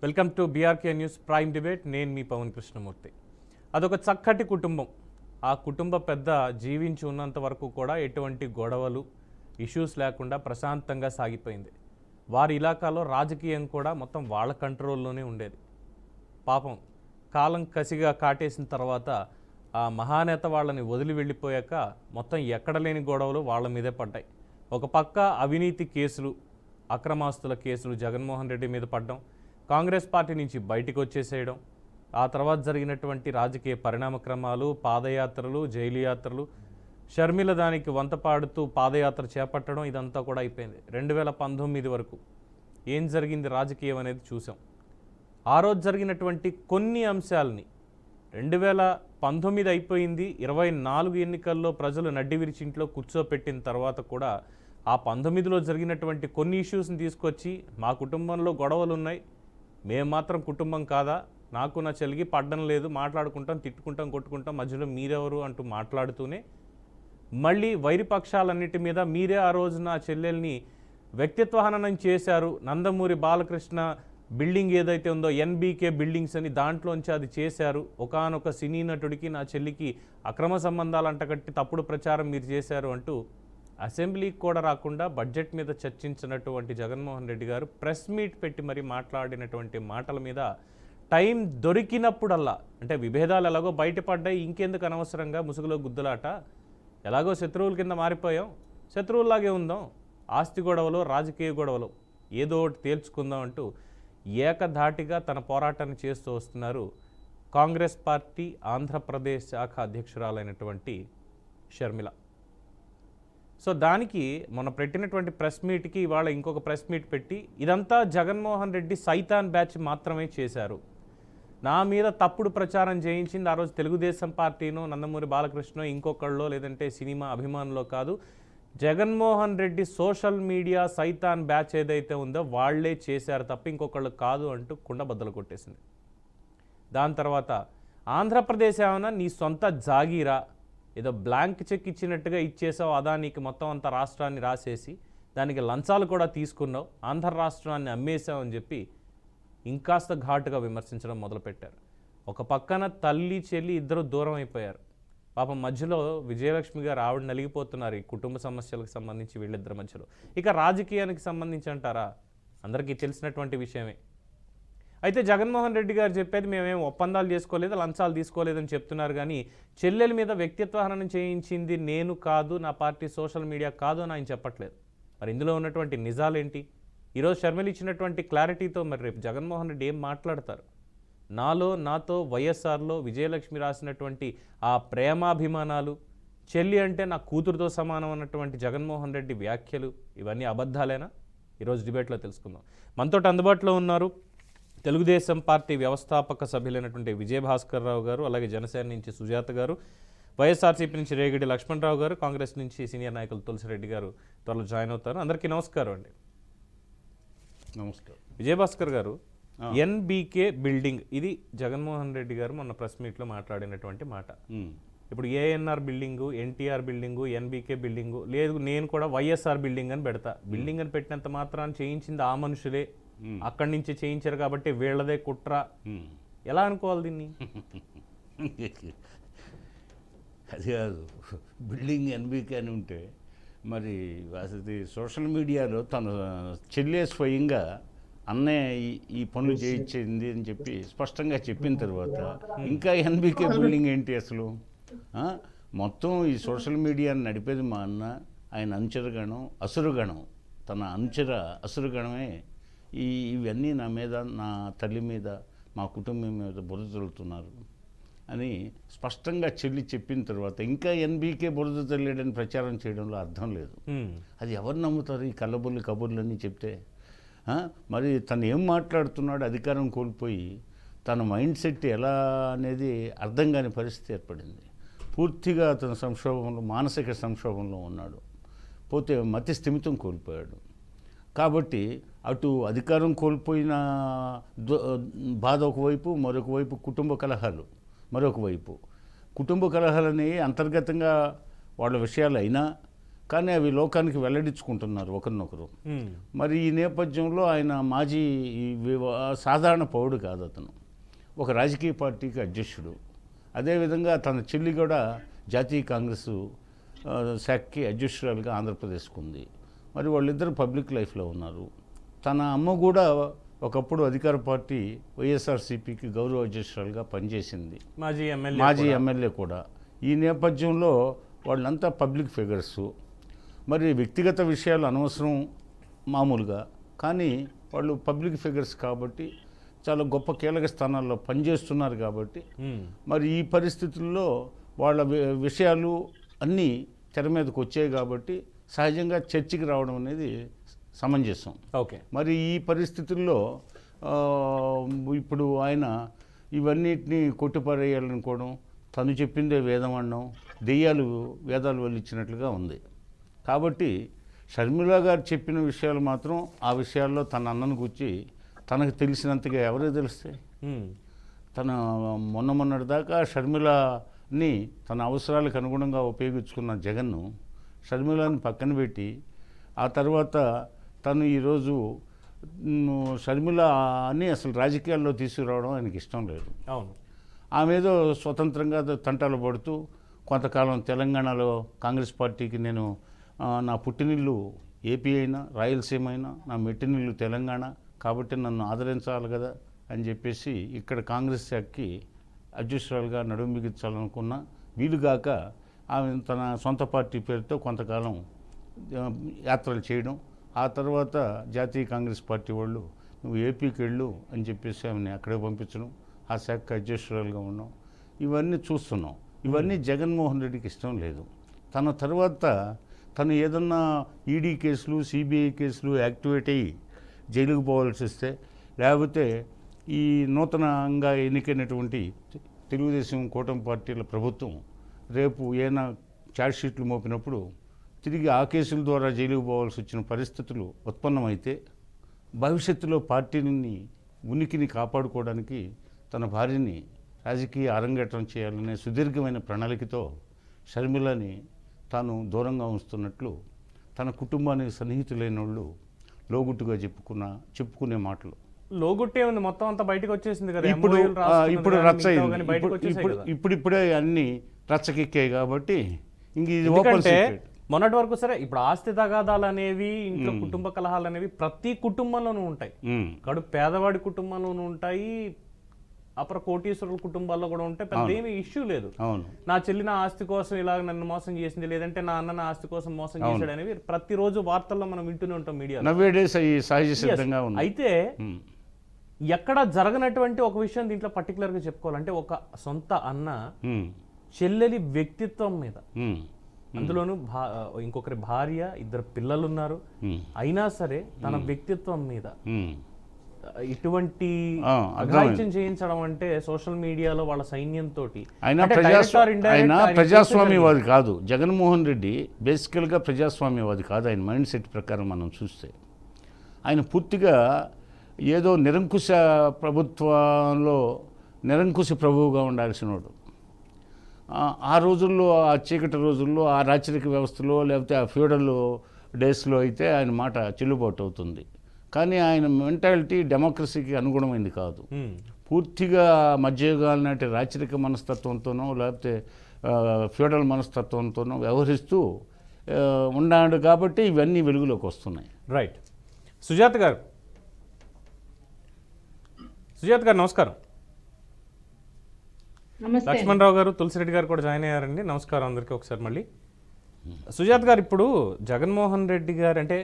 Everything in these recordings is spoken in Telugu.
Welcome to BRK news prime debate. నేను మీ పవన్ కృష్ణమూర్తి. అదొక చక్కటి కుటుంబం. ఆ కుటుంబ పెద్ద జీవించి ఉన్నంత వరకు కూడా ఎటువంటి గొడవలు ఇష్యూస్ లేకుండా ప్రశాంతంగా సాగిపోయింది. వారి ఇలాకాలో రాజకీయం కూడా మొత్తం వాళ్ళ కంట్రోల్లోనే ఉండేది. పాపం కాలం కసిగా కాటేసిన తర్వాత ఆ మహానేత వాళ్ళని వదిలి వెళ్ళిపోయాక మొత్తం ఎక్కడ లేని గొడవలు వాళ్ళ మీదే పడ్డాయి. ఒక పక్క అవినీతి కేసులు, అక్రమాస్తుల కేసులు జగన్మోహన్ రెడ్డి మీద పడ్డం, కాంగ్రెస్ పార్టీ నుంచి బయటికి వచ్చేసేయడం, ఆ తర్వాత జరిగినటువంటి రాజకీయ పరిణామక్రమాలు, పాదయాత్రలు, జైలు యాత్రలు, షర్మిల దానికి వంత పాడుతూ పాదయాత్ర చేపట్టడం, ఇదంతా కూడా అయిపోయింది. 2019 వరకు ఏం జరిగింది రాజకీయం అనేది చూసాం. ఆ రోజు జరిగినటువంటి కొన్ని అంశాలని 2019 అయిపోయింది, 24 ఎన్నికల్లో ప్రజలు నడ్డి విరిచి ఇంట్లో కూర్చోపెట్టిన తర్వాత కూడా ఆ 19లో జరిగినటువంటి కొన్ని ఇష్యూస్ని తీసుకొచ్చి మా కుటుంబంలో గొడవలు ఉన్నాయి, మేము మాత్రం కుటుంబం కాదా, నాకు నా చెల్లికి పడ్డం లేదు, మాట్లాడుకుంటాం, తిట్టుకుంటాం, కొట్టుకుంటాం, మధ్యలో మీరెవరు అంటూ మాట్లాడుతూనే మళ్ళీ వైరిపక్షాలన్నిటి మీద మీరే ఆ రోజు నా చెల్లెల్ని వ్యక్తిత్వ హననం చేశారు, నందమూరి బాలకృష్ణ బిల్డింగ్ ఏదైతే ఉందో ఎన్బీకే బిల్డింగ్స్ అని దాంట్లోంచి అది చేశారు, ఒకానొక సినీ నటుడికి నా చెల్లికి అక్రమ సంబంధాలు అంటగట్టి తప్పుడు ప్రచారం మీరు చేశారు అంటూ అసెంబ్లీకి కూడా రాకుండా బడ్జెట్ మీద చర్చించినటువంటి జగన్మోహన్ రెడ్డి గారు ప్రెస్ మీట్ పెట్టి మరి మాట్లాడినటువంటి మాటల మీద టైం దొరికినప్పుడల్లా, అంటే విభేదాలు ఎలాగో బయటపడ్డాయి, ఇంకెందుకు అనవసరంగా ముసుగులో గుద్దులాట, ఎలాగో శత్రువుల కింద మారిపోయాం, శత్రువుల్లాగే ఉందాం, ఆస్తి గొడవలు, రాజకీయ గొడవలు ఏదో ఒకటి తేల్చుకుందాం అంటూ ఏకధాటిగా తన పోరాటాన్ని చేస్తూ వస్తున్నారు కాంగ్రెస్ పార్టీ ఆంధ్రప్రదేశ్ శాఖ అధ్యక్షురాలైనటువంటి షర్మిల. సో దానికి మొన్న పెట్టినటువంటి ప్రెస్ మీట్కి ఇవాళ ఇంకొక ప్రెస్ మీట్ పెట్టి ఇదంతా జగన్మోహన్ రెడ్డి సైతాన్ బ్యాచ్ మాత్రమే చేశారు, నా మీద తప్పుడు ప్రచారం చేయించింది ఆ రోజు తెలుగుదేశం పార్టీనో నందమూరి బాలకృష్ణ ఇంకొకళ్ళో లేదంటే సినిమా అభిమానులో కాదు, జగన్మోహన్ రెడ్డి సోషల్ మీడియా సైతాన్ బ్యాచ్ ఏదైతే ఉందో వాళ్లే చేశారు తప్ప ఇంకొకళ్ళు కాదు అంటూ కుండబద్దలు కొట్టేసింది. దాని తర్వాత ఆంధ్రప్రదేశ్ ఏమైనా నీ సొంత జాగీరా, ఏదో బ్లాంక్ చెక్ ఇచ్చినట్టుగా ఇచ్చేసావు, అదానికి మొత్తం అంతా రాష్ట్రాన్ని రాసేసి దానికి లంచాలు కూడా తీసుకున్నావు, ఆంధ్ర రాష్ట్రాన్ని అమ్మేశావు అని చెప్పి ఇంకాస్త ఘాటుగా విమర్శించడం మొదలుపెట్టారు. ఒక పక్కన తల్లి చెల్లి ఇద్దరు దూరం అయిపోయారు. పాపం మధ్యలో విజయలక్ష్మి గారు ఆవిడ నలిగిపోతున్నారు ఈ కుటుంబ సమస్యలకు సంబంధించి వీళ్ళిద్దరి మధ్యలో. ఇక రాజకీయానికి సంబంధించి అంటారా, అందరికీ తెలిసినటువంటి విషయమే. అయితే జగన్మోహన్ రెడ్డి గారు చెప్పేది మేమేం ఒప్పందాలు చేసుకోలేదు, లంచాలు తీసుకోలేదని చెప్తున్నారు, కానీ చెల్లెల మీద వ్యక్తిత్వ హననం చేయించింది నేను కాదు, నా పార్టీ సోషల్ మీడియా కాదు అని ఆయన చెప్పట్లేదు. మరి ఇందులో ఉన్నటువంటి నిజాలేంటి? ఈరోజు షర్మిల ఇచ్చినటువంటి క్లారిటీతో మరి రేపు జగన్మోహన్ రెడ్డి ఏం మాట్లాడతారు? నాతో వైఎస్ఆర్లో విజయలక్ష్మి రాసినటువంటి ఆ ప్రేమాభిమానాలు, చెల్లి అంటే నా కూతురుతో సమానం అన్నటువంటి జగన్మోహన్ రెడ్డి వ్యాఖ్యలు, ఇవన్నీ అబద్ధాలేనా? ఈరోజు డిబేట్లో తెలుసుకుందాం. మనతో అందుబాటులో ఉన్నారు తెలుగుదేశం పార్టీ వ్యవస్థాపక సభ్యులైనటువంటి విజయభాస్కర్ రావు గారు, అలాగే జనసేన నుంచి సుజాత గారు, వైఎస్ఆర్సీపీ నుంచి రేగిడి లక్ష్మణరావు గారు, కాంగ్రెస్ నుంచి సీనియర్ నాయకులు తులసిరెడ్డి గారు త్వరలో జాయిన్ అవుతారు. అందరికీ నమస్కారం అండి. నమస్కారం. విజయభాస్కర్ గారు, ఎన్బీకే బిల్డింగ్ ఇది జగన్మోహన్ రెడ్డి గారు మొన్న ప్రెస్ మీట్లో మాట్లాడినటువంటి మాట. ఇప్పుడు ANR building, NTR building, NBK building లేదు, నేను కూడా వైఎస్ఆర్ బిల్డింగ్ అని పెడతా. బిల్డింగ్ అని పెట్టినంత మాత్రాన్ని చేయించింది ఆ మనుషులే, అక్కడి నుంచి చేయించారు కాబట్టి వీళ్ళదే కుట్ర, ఎలా అనుకోవాలి దీన్ని? అది కాదు, బిల్డింగ్ ఎన్బీకే అని ఉంటే మరి అది సోషల్ మీడియాలో తన చెల్లె స్వయంగా అన్నయ్య ఈ పనులు చేయించింది అని చెప్పి స్పష్టంగా చెప్పిన తర్వాత ఇంకా ఎన్బీకే బిల్డింగ్ ఏంటి అసలు? మొత్తం ఈ సోషల్ మీడియాని నడిపేది మా అన్న, ఆయన అనుచరగణం, అసురుగణం, తన అనుచర అసురుగణమే ఇవన్నీ నా మీద, నా తల్లి మీద, మా కుటుంబం మీద బురద చల్లుతున్నారు అని స్పష్టంగా చెల్లి చెప్పిన తర్వాత ఇంకా ఎన్బీకే బురద చల్లేడని ప్రచారం చేయడంలో అర్థం లేదు. అది ఎవరు నమ్ముతారు ఈ కళ్ళబుల్లి కబుర్లన్నీ చెప్తే? మరి తను ఏం మాట్లాడుతున్నాడు, అధికారం కోల్పోయి తన మైండ్ సెట్ ఎలా అనేది అర్థం కాని పరిస్థితి ఏర్పడింది. పూర్తిగా అతను సంక్షోభంలో, మానసిక సంక్షోభంలో ఉన్నాడు, పోతే మతి స్థిమితం కోల్పోయాడు. కాబట్టి అటు అధికారం కోల్పోయిన బాధ ఒకవైపు, మరొక వైపు కుటుంబ కలహాలు మరొక వైపు. కుటుంబ కలహాలని అంతర్గతంగా వాళ్ళ విషయాలు అయినా కానీ అవి లోకానికి వెల్లడించుకుంటున్నారు ఒకరినొకరు. మరి ఈ నేపథ్యంలో ఆయన మాజీ సాధారణ పౌరుడు కాదు, అతను ఒక రాజకీయ పార్టీకి అధ్యక్షుడు. అదేవిధంగా తన చెల్లి కూడా జాతీయ కాంగ్రెస్ శాఖకి అధ్యక్షురాలుగా ఆంధ్రప్రదేశ్కు ఉంది. మరి వాళ్ళిద్దరు పబ్లిక్ లైఫ్లో ఉన్నారు. తన అమ్మ కూడా ఒకప్పుడు అధికార పార్టీ వైఎస్ఆర్సీపీకి గౌరవ అధ్యక్షురాలుగా పనిచేసింది, మాజీ ఎమ్మెల్యే కూడా. ఈ నేపథ్యంలో వాళ్ళంతా పబ్లిక్ ఫిగర్సు. మరి వ్యక్తిగత విషయాలు అనవసరం మామూలుగా, కానీ వాళ్ళు పబ్లిక్ ఫిగర్స్ కాబట్టి చాలా గొప్ప కీలక స్థానాల్లో పనిచేస్తున్నారు కాబట్టి మరి ఈ పరిస్థితుల్లో వాళ్ళ విషయాలు అన్నీ తెర మీదకి వచ్చాయి కాబట్టి సహజంగా చర్చకి రావడం అనేది సమంజసం. ఓకే. మరి ఈ పరిస్థితుల్లో ఇప్పుడు ఆయన ఇవన్నిటిని కొట్టిపారేయాలనుకోవడం, తను చెప్పిందే వేదం అనడం, దెయ్యాలు వేదాలు వల్లిచ్చినట్లుగా ఉంది. కాబట్టి షర్మిల గారు చెప్పిన విషయాలు మాత్రం ఆ విషయాల్లో తన అన్నను గురించి తనకు తెలిసినంతగా ఎవరికి తెలుస్తాయి? తన మొన్నటిదాకా షర్మిలని తన అవసరాలకు అనుగుణంగా ఉపయోగించుకున్న జగన్ను షర్మిలని పక్కన పెట్టి ఆ తర్వాత తను ఈరోజు షర్మిల అని అసలు రాజకీయాల్లో తీసుకురావడం ఆయనకి ఇష్టం లేదు. అవును. ఆమె ఏదో స్వతంత్రంగా తంటాలు పడుతూ కొంతకాలం తెలంగాణలో కాంగ్రెస్ పార్టీకి నేను నా పుట్టినిల్లు ఏపీ అయినా రాయలసీమ అయినా నా మెట్టినిల్లు తెలంగాణ కాబట్టి నన్ను ఆదరించాలి కదా అని చెప్పేసి ఇక్కడ కాంగ్రెస్ శాఖకి అధ్యక్షురాలుగా నడుము బిగించాలనుకున్న వీలుగాక ఆమె తన సొంత పార్టీ పేరుతో కొంతకాలం యాత్రలు చేయడం, ఆ తర్వాత జాతీయ కాంగ్రెస్ పార్టీ వాళ్ళు నువ్వు ఏపీకి వెళ్ళు అని చెప్పేసి ఆమెను అక్కడే పంపించడం, ఆ శాఖ అధ్యక్షురాలుగా ఉండడం, ఇవన్నీ చూస్తున్నాం. ఇవన్నీ జగన్మోహన్ రెడ్డికి ఇష్టం లేదు. తన తర్వాత తను ఏదన్నా ఈడీ కేసులు సిబిఐ కేసులు యాక్టివేట్ అయ్యి జైలుకు పోవాల్సి వస్తే, లేకపోతే ఈ నూతనంగా ఎన్నికైనటువంటి తెలుగుదేశం కూటమి పార్టీల ప్రభుత్వం రేపు ఏమైనా ఛార్జ్షీట్లు మోపినప్పుడు తిరిగి ఆ కేసుల ద్వారా జైలుకు పోవాల్సి వచ్చిన పరిస్థితులు ఉత్పన్నమైతే భవిష్యత్తులో పార్టీని ఉనికిని కాపాడుకోవడానికి తన భార్యని రాజకీయ అరంగేట్రం చేయాలనే సుదీర్ఘమైన ప్రణాళికతో షర్మిలని తాను దూరంగా ఉంచుతున్నట్లు తన కుటుంబానికి సన్నిహితులైన వాళ్ళు లోగుట్టుగా చెప్పుకునే మాటలు. లోగుట్టే ఉంది, మొత్తం అంతా బయటకు వచ్చేసింది కదా. ఇప్పుడు రచ్చ ఇప్పుడిప్పుడే అన్ని రచ్చకెక్కాయి కాబట్టి ఇంక ఇది ఓపెన్ సీక్రెట్. మొన్నటి వరకు సరే, ఇప్పుడు ఆస్తి తగాదాలు అనేవి, ఇంట్లో కుటుంబ కలహాలు అనేవి ప్రతి కుటుంబంలోనూ ఉంటాయి. కడు పేదవాడి కుటుంబంలోనూ ఉంటాయి, అపర కోటీశ్వరుల కుటుంబాల్లో కూడా ఉంటాయి. పెద్ద ఏమీ ఇష్యూ లేదు. నా చెల్లి నా ఆస్తి కోసం ఇలా నన్ను మోసం చేసింది, లేదంటే నా అన్న నా ఆస్తి కోసం మోసం చేశాడు అనేవి ప్రతిరోజు వార్తల్లో మనం వింటూనే ఉంటాం మీడియా. అయితే ఎక్కడ జరగనటువంటి ఒక విషయం దీంట్లో పర్టికులర్ గా చెప్పుకోవాలంటే, ఒక సొంత అన్న చెల్లెలి వ్యక్తిత్వం మీద, అందులోనూ ఇంకొకరి భార్య, ఇద్దరు పిల్లలు ఉన్నారు, అయినా సరే తన వ్యక్తిత్వం మీద ఇటువంటి అఘాయిత్యం చేయించడం అంటే సోషల్ మీడియాలో వాళ్ళ సైన్యంతో. ఆయన ప్రజాస్వామ్యవాది కాదు జగన్మోహన్ రెడ్డి, బేసికల్గా ప్రజాస్వామ్యవాది కాదు. ఆయన మైండ్ సెట్ ప్రకారం మనం చూస్తే ఆయన పూర్తిగా ఏదో నిరంకుశ ప్రభుత్వంలో నిరంకుశ ప్రభువుగా ఉండాల్సినోడు. ఆ రోజుల్లో, ఆ చీకటి రోజుల్లో, ఆ రాచరిక వ్యవస్థలో, లేకపోతే ఆ ఫ్యూడల్ డేస్లో అయితే ఆయన మాట చెల్లుబాటు అవుతుంది. కానీ ఆయన మెంటాలిటీ డెమోక్రసీకి అనుగుణమైంది కాదు. పూర్తిగా మధ్యయుగాల నాటి రాచరిక మనస్తత్వంతోనో లేకపోతే ఫ్యూడల్ మనస్తత్వంతోనో వ్యవహరిస్తూ ఉన్నాడు కాబట్టి ఇవన్నీ వెలుగులోకి వస్తున్నాయి. రైట్. సుజాత గారు నమస్కారం. లక్ష్మణరావు గారు, తులసిరెడ్డి గారు కూడా జాయిన్ అయ్యారండి. నమస్కారం అందరికీ ఒకసారి మళ్ళీ. సుజాత గారు, ఇప్పుడు జగన్మోహన్ రెడ్డి గారు అంటే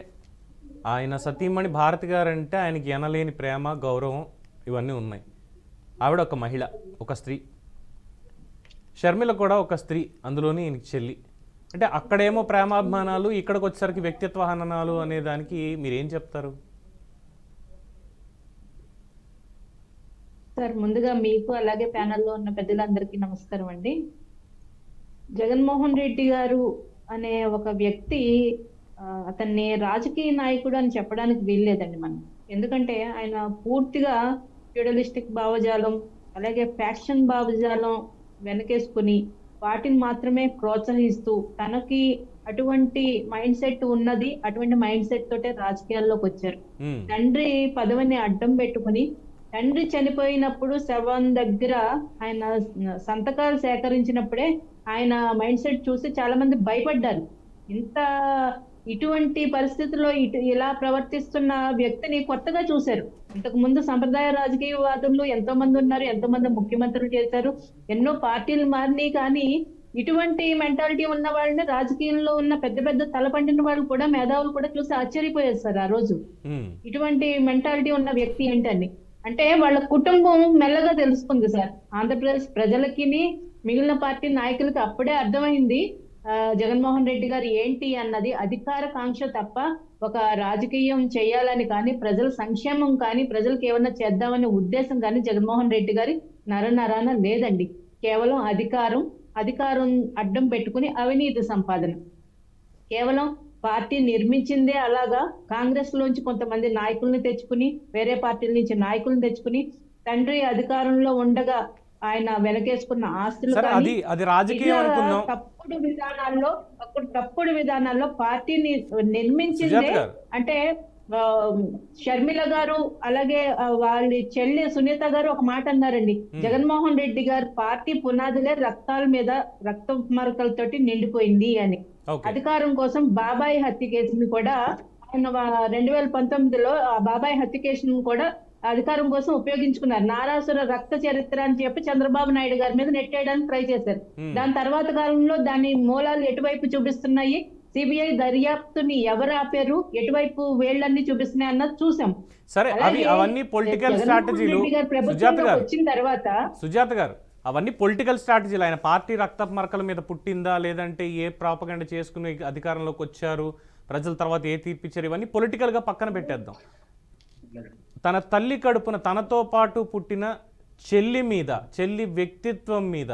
ఆయన సతీమణి భారతి గారు అంటే ఆయనకి ఎనలేని ప్రేమ, గౌరవం ఇవన్నీ ఉన్నాయి. ఆవిడ ఒక మహిళ, ఒక స్త్రీ. షర్మిల కూడా ఒక స్త్రీ, అందులోని ఈయనకి చెల్లి. అంటే అక్కడేమో ప్రేమాభిమానాలు, ఇక్కడికి వచ్చేసరికి వ్యక్తిత్వ హననాలు అనే దానికి మీరేం చెప్తారు? సార్, ముందుగా మీకు అలాగే ప్యానెల్లో ఉన్న పెద్దలందరికీ నమస్కారం అండి. జగన్మోహన్ రెడ్డి గారు అనే ఒక వ్యక్తి, అతన్ని రాజకీయ నాయకుడు అని చెప్పడానికి వీల్లేదండి మనం. ఎందుకంటే ఆయన పూర్తిగా ఫ్యూడలిస్టిక్ భావజాలం, అలాగే ఫ్యాక్షన్ భావజాలం వెనకేసుకుని వాటిని మాత్రమే ప్రోత్సహిస్తూ తనకి అటువంటి మైండ్ సెట్ ఉన్నది, అటువంటి మైండ్ సెట్ తోటే రాజకీయాల్లోకి వచ్చారు. ఉమ్, తండ్రి పదవిని అడ్డం పెట్టుకుని, తండ్రి చనిపోయినప్పుడు శవం దగ్గర ఆయన సంతకాలు సేకరించినప్పుడే ఆయన మైండ్ సెట్ చూసి చాలా మంది భయపడ్డారు. ఇంత ఇటువంటి పరిస్థితుల్లో ఇలా ప్రవర్తిస్తున్న వ్యక్తిని కొత్తగా చూశారు. ఇంతకు ముందు సంప్రదాయ రాజకీయవాదులు ఎంతో మంది ఉన్నారు, ఎంతో మంది ముఖ్యమంత్రులు చేశారు, ఎన్నో పార్టీలు మారినాయి. కానీ ఇటువంటి మెంటాలిటీ ఉన్న వాళ్ళని, రాజకీయంలో ఉన్న పెద్ద పెద్ద తలపండిన వాళ్ళు కూడా, మేధావులు కూడా చూసి ఆశ్చర్యపోయారు సార్ ఆ రోజు. ఉమ్, ఇటువంటి మెంటాలిటీ ఉన్న వ్యక్తి ఏంటని. అంటే వాళ్ళ కుటుంబం మెల్లగా తెలుసుకుంది సార్. ఆంధ్రప్రదేశ్ ప్రజలకి, మిగిలిన పార్టీ నాయకులకి అప్పుడే అర్థమైంది జగన్మోహన్ రెడ్డి గారు ఏంటి అన్నది. అధికార కాంక్ష తప్ప ఒక రాజకీయం చేయాలని కానీ, ప్రజల సంక్షేమం కానీ, ప్రజలకు ఏమన్నా చేద్దామనే ఉద్దేశం కానీ జగన్మోహన్ రెడ్డి గారి నరనరాన లేదండి. కేవలం అధికారం అడ్డం పెట్టుకుని అవినీతి సంపాదన. కేవలం పార్టీ నిర్మించిందే అలాగా. కాంగ్రెస్ లోంచి కొంతమంది నాయకుల్ని తెచ్చుకుని, వేరే పార్టీల నుంచి నాయకుల్ని తెచ్చుకుని, తండ్రి అధికారంలో ఉండగా ఆయన వెనకేసుకున్న ఆస్తులు సరే, కానీ, అది రాజకీయం అనుకుందాం. తప్పుడు విధానాల్లో పార్టీని నిర్మించిందే. సుజాత గారు. అంటే షర్మిల గారు, అలాగే వాళ్ళ చెల్లి సునీత గారు ఒక మాట అన్నారండి, జగన్మోహన్ రెడ్డి గారు పార్టీ పునాదులే రక్తాల మీద, రక్త మరకలతోటి నిండిపోయింది అని. ఓకే. అధికారం కోసం బాబాయ్ హత్య కేసుని కూడా ఆయన 2019లో ఆ బాబాయ్ హత్య కేసును కూడా అధికారం కోసం ఉపయోగించుకున్నారు. నారాసుర రక్త చరిత్ర అని చెప్పి చంద్రబాబు నాయుడు గారి మీద నెట్టేయడానికి ట్రై చేశారు. దాని తర్వాత కాలంలో దాని మూలాలు ఎటువైపు చూపిస్తున్నాయి, సిబిఐ దర్యాప్తుని ఎవరు ఆపారు, ఎటువైపు వేళ్ళన్ని చూపిస్తున్నాయి అన్నది చూసాం. సరే, అవన్నీ పొలిటికల్ స్ట్రాటజీలు. సుజాత గారు, వచ్చిన తర్వాత సుజాత గారు, అవన్నీ పొలిటికల్ స్ట్రాటజీలు. ఆయన పార్టీ రక్తపు మరకల మీద పుట్టిందా, లేదంటే ఏ ప్రాపగండ చేసుకుని అధికారంలోకి వచ్చారు, ప్రజల తర్వాత ఏ తీర్పిచ్చారు, ఇవన్నీ పొలిటికల్గా పక్కన పెట్టేద్దాం. తన తల్లి కడుపున తనతో పాటు పుట్టిన చెల్లి వ్యక్తిత్వం మీద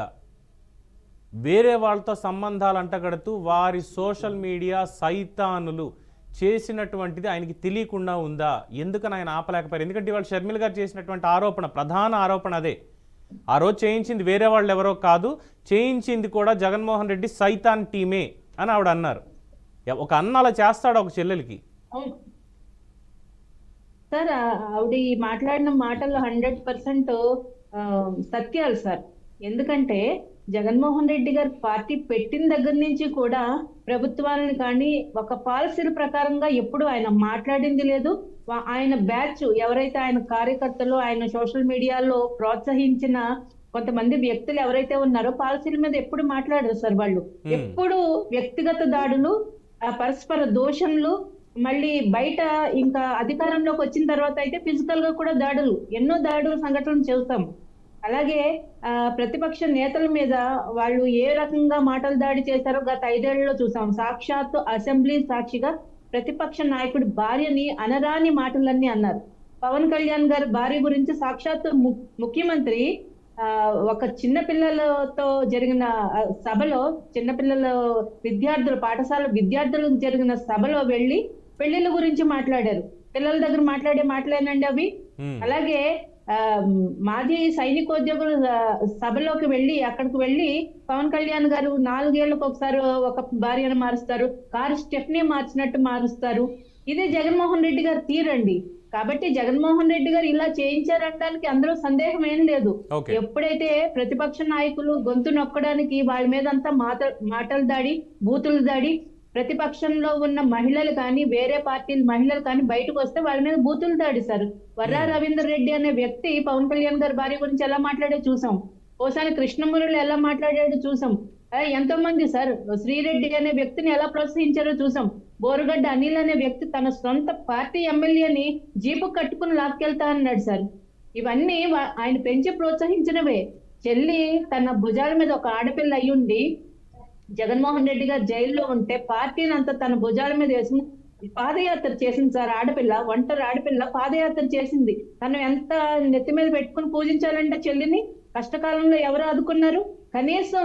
వేరే వాళ్ళతో సంబంధాలు అంటగడుతూ వారి సోషల్ మీడియా సైతానులు చేసినటువంటిది ఆయనకి తెలియకుండా ఉందా? ఎందుకని ఆయన ఆపలేకపోయారు? ఎందుకంటే ఇవాళ షర్మిల గారు చేసినటువంటి ప్రధాన ఆరోపణ అదే. ఆ రోజు చేయించింది వేరే వాళ్ళు ఎవరో కాదు, చేయించింది కూడా జగన్మోహన్ రెడ్డి సైతాన్ టీమే అని ఆవిడ అన్నారు. ఒక అన్న అలా చేస్తాడు ఒక చెల్లెలకి? సార్, ఆవిడ మాట్లాడిన మాటల్లో 100% సత్యాలు సార్. ఎందుకంటే జగన్మోహన్ రెడ్డి గారు పార్టీ పెట్టిన దగ్గర నుంచి కూడా ప్రభుత్వాలను కానీ ఒక పాలసీల ప్రకారంగా ఎప్పుడు ఆయన మాట్లాడింది లేదు. ఆయన బ్యాచ్ ఎవరైతే ఆయన కార్యకర్తలు, ఆయన సోషల్ మీడియాలో ప్రోత్సహించిన కొంతమంది వ్యక్తులు ఎవరైతే ఉన్నారో పాలసీల మీద ఎప్పుడు మాట్లాడారు సార్. వాళ్ళు ఎప్పుడు వ్యక్తిగత దాడులు, పరస్పర దోషంలు, మళ్ళీ బయట ఇంకా అధికారంలోకి వచ్చిన తర్వాత అయితే ఫిజికల్ గా కూడా దాడులు, ఎన్నో దాడులు సంఘటనలు చూస్తాం. అలాగే ప్రతిపక్ష నేతల మీద వాళ్ళు ఏ రకంగా మాటలు దాడి చేశారో గత 5 ఏళ్లలో చూసాం. సాక్షాత్తు అసెంబ్లీ సాక్షిగా ప్రతిపక్ష నాయకుడి భార్యని అనరాని మాటలన్నీ అన్నారు. పవన్ కళ్యాణ్ గారి భార్య గురించి సాక్షాత్తు ముఖ్యమంత్రి ఒక చిన్న పిల్లలతో జరిగిన సభలో, చిన్నపిల్లల విద్యార్థులు, పాఠశాల విద్యార్థులకు జరిగిన సభలో వెళ్లి పెళ్లిళ్ళ గురించి మాట్లాడారు. పిల్లల దగ్గర మాట్లాడే మాటలేనండి అవి. అలాగే మాజీ సైనికోద్యోగుల సభలోకి వెళ్ళి, అక్కడికి వెళ్ళి పవన్ కళ్యాణ్ గారు 4 ఏళ్లకు ఒకసారి ఒక భార్యను మారుస్తారు, కారు స్టెఫ్నీ మార్చినట్టు మారుస్తారు. ఇదే జగన్మోహన్ రెడ్డి గారు తీరండి. కాబట్టి జగన్మోహన్ రెడ్డి గారు ఇలా చేయించారనడానికి అందులో సందేహం ఏం లేదు. ఎప్పుడైతే ప్రతిపక్ష నాయకులు గొంతు నొక్కడానికి వాళ్ళ మీద అంతా మాటల దాడి, బూతుల దాడి, ప్రతిపక్షంలో ఉన్న మహిళలు కానీ, వేరే పార్టీల మహిళలు కానీ బయటకు వస్తే వాళ్ళ మీద బూతులు దాడి సార్. వర్రా రవీందర్ రెడ్డి అనే వ్యక్తి పవన్ కళ్యాణ్ గారి భార్య గురించి ఎలా మాట్లాడే చూసాం. ఓసారి కృష్ణమురళి ఎలా మాట్లాడాడో చూసాం. ఎంతో మంది సార్, శ్రీరెడ్డి అనే వ్యక్తిని ఎలా ప్రోత్సహించారో చూసాం. బోరుగడ్డ అనిల్ అనే వ్యక్తి తన సొంత పార్టీ ఎమ్మెల్యేని జీపు కట్టుకుని లాక్కెళ్తా అన్నాడు సార్. ఇవన్నీ ఆయన పెంచి ప్రోత్సహించినవే. చెల్లి తన భుజాల మీద ఒక ఆడపిల్ల అయ్యుండి జగన్మోహన్ రెడ్డి గారు జైల్లో ఉంటే పార్టీని అంతా తన భుజాల మీద వేసి పాదయాత్ర చేసింది సార్. ఆడపిల్ల, ఒంటరి ఆడపిల్ల పాదయాత్ర చేసింది. తను ఎంత నెత్తి మీద పెట్టుకుని పూజించాలంటే చెల్లిని కష్టకాలంలో ఎవరు ఆదుకున్నారు? కనీసం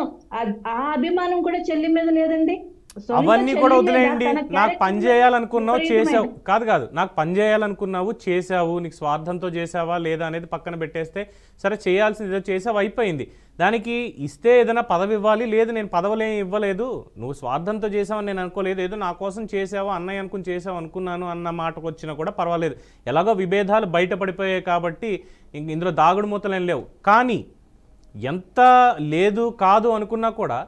ఆ అభిమానం కూడా చెల్లి మీద లేదండి. సొంత అవన్నీ కూడా చెల్లి మీద వదిలేయండి. తన నాకు character పని మీద చేయాలనుకున్నావు చేసావు, విపరీతమైన- కాదు నాకు పని చేయాలనుకున్నావు చేసావు, నీకు స్వార్థంతో చేసావా లేదా అనేది పక్కన పెట్టేస్తే సరే చేయాల్సింది ఏదో చేసావు అయిపోయింది. దానికి ఇస్తే ఏదైనా పదవి ఇవ్వాలి, లేదు నేను పదవులేం ఇవ్వలేదు, నువ్వు స్వార్థంతో చేసావని నేను అనుకోలేదు, ఏదో నా కోసం చేసావా అన్నయ్య అనుకుని చేసావు అనుకున్నాను అన్న మాటకు వచ్చినా కూడా పర్వాలేదు. ఎలాగో విభేదాలు బయటపడిపోయాయి కాబట్టి ఇందులో దాగుడు మూతలేం లేవు. కానీ ఎంత లేదు కాదు అనుకున్నా కూడా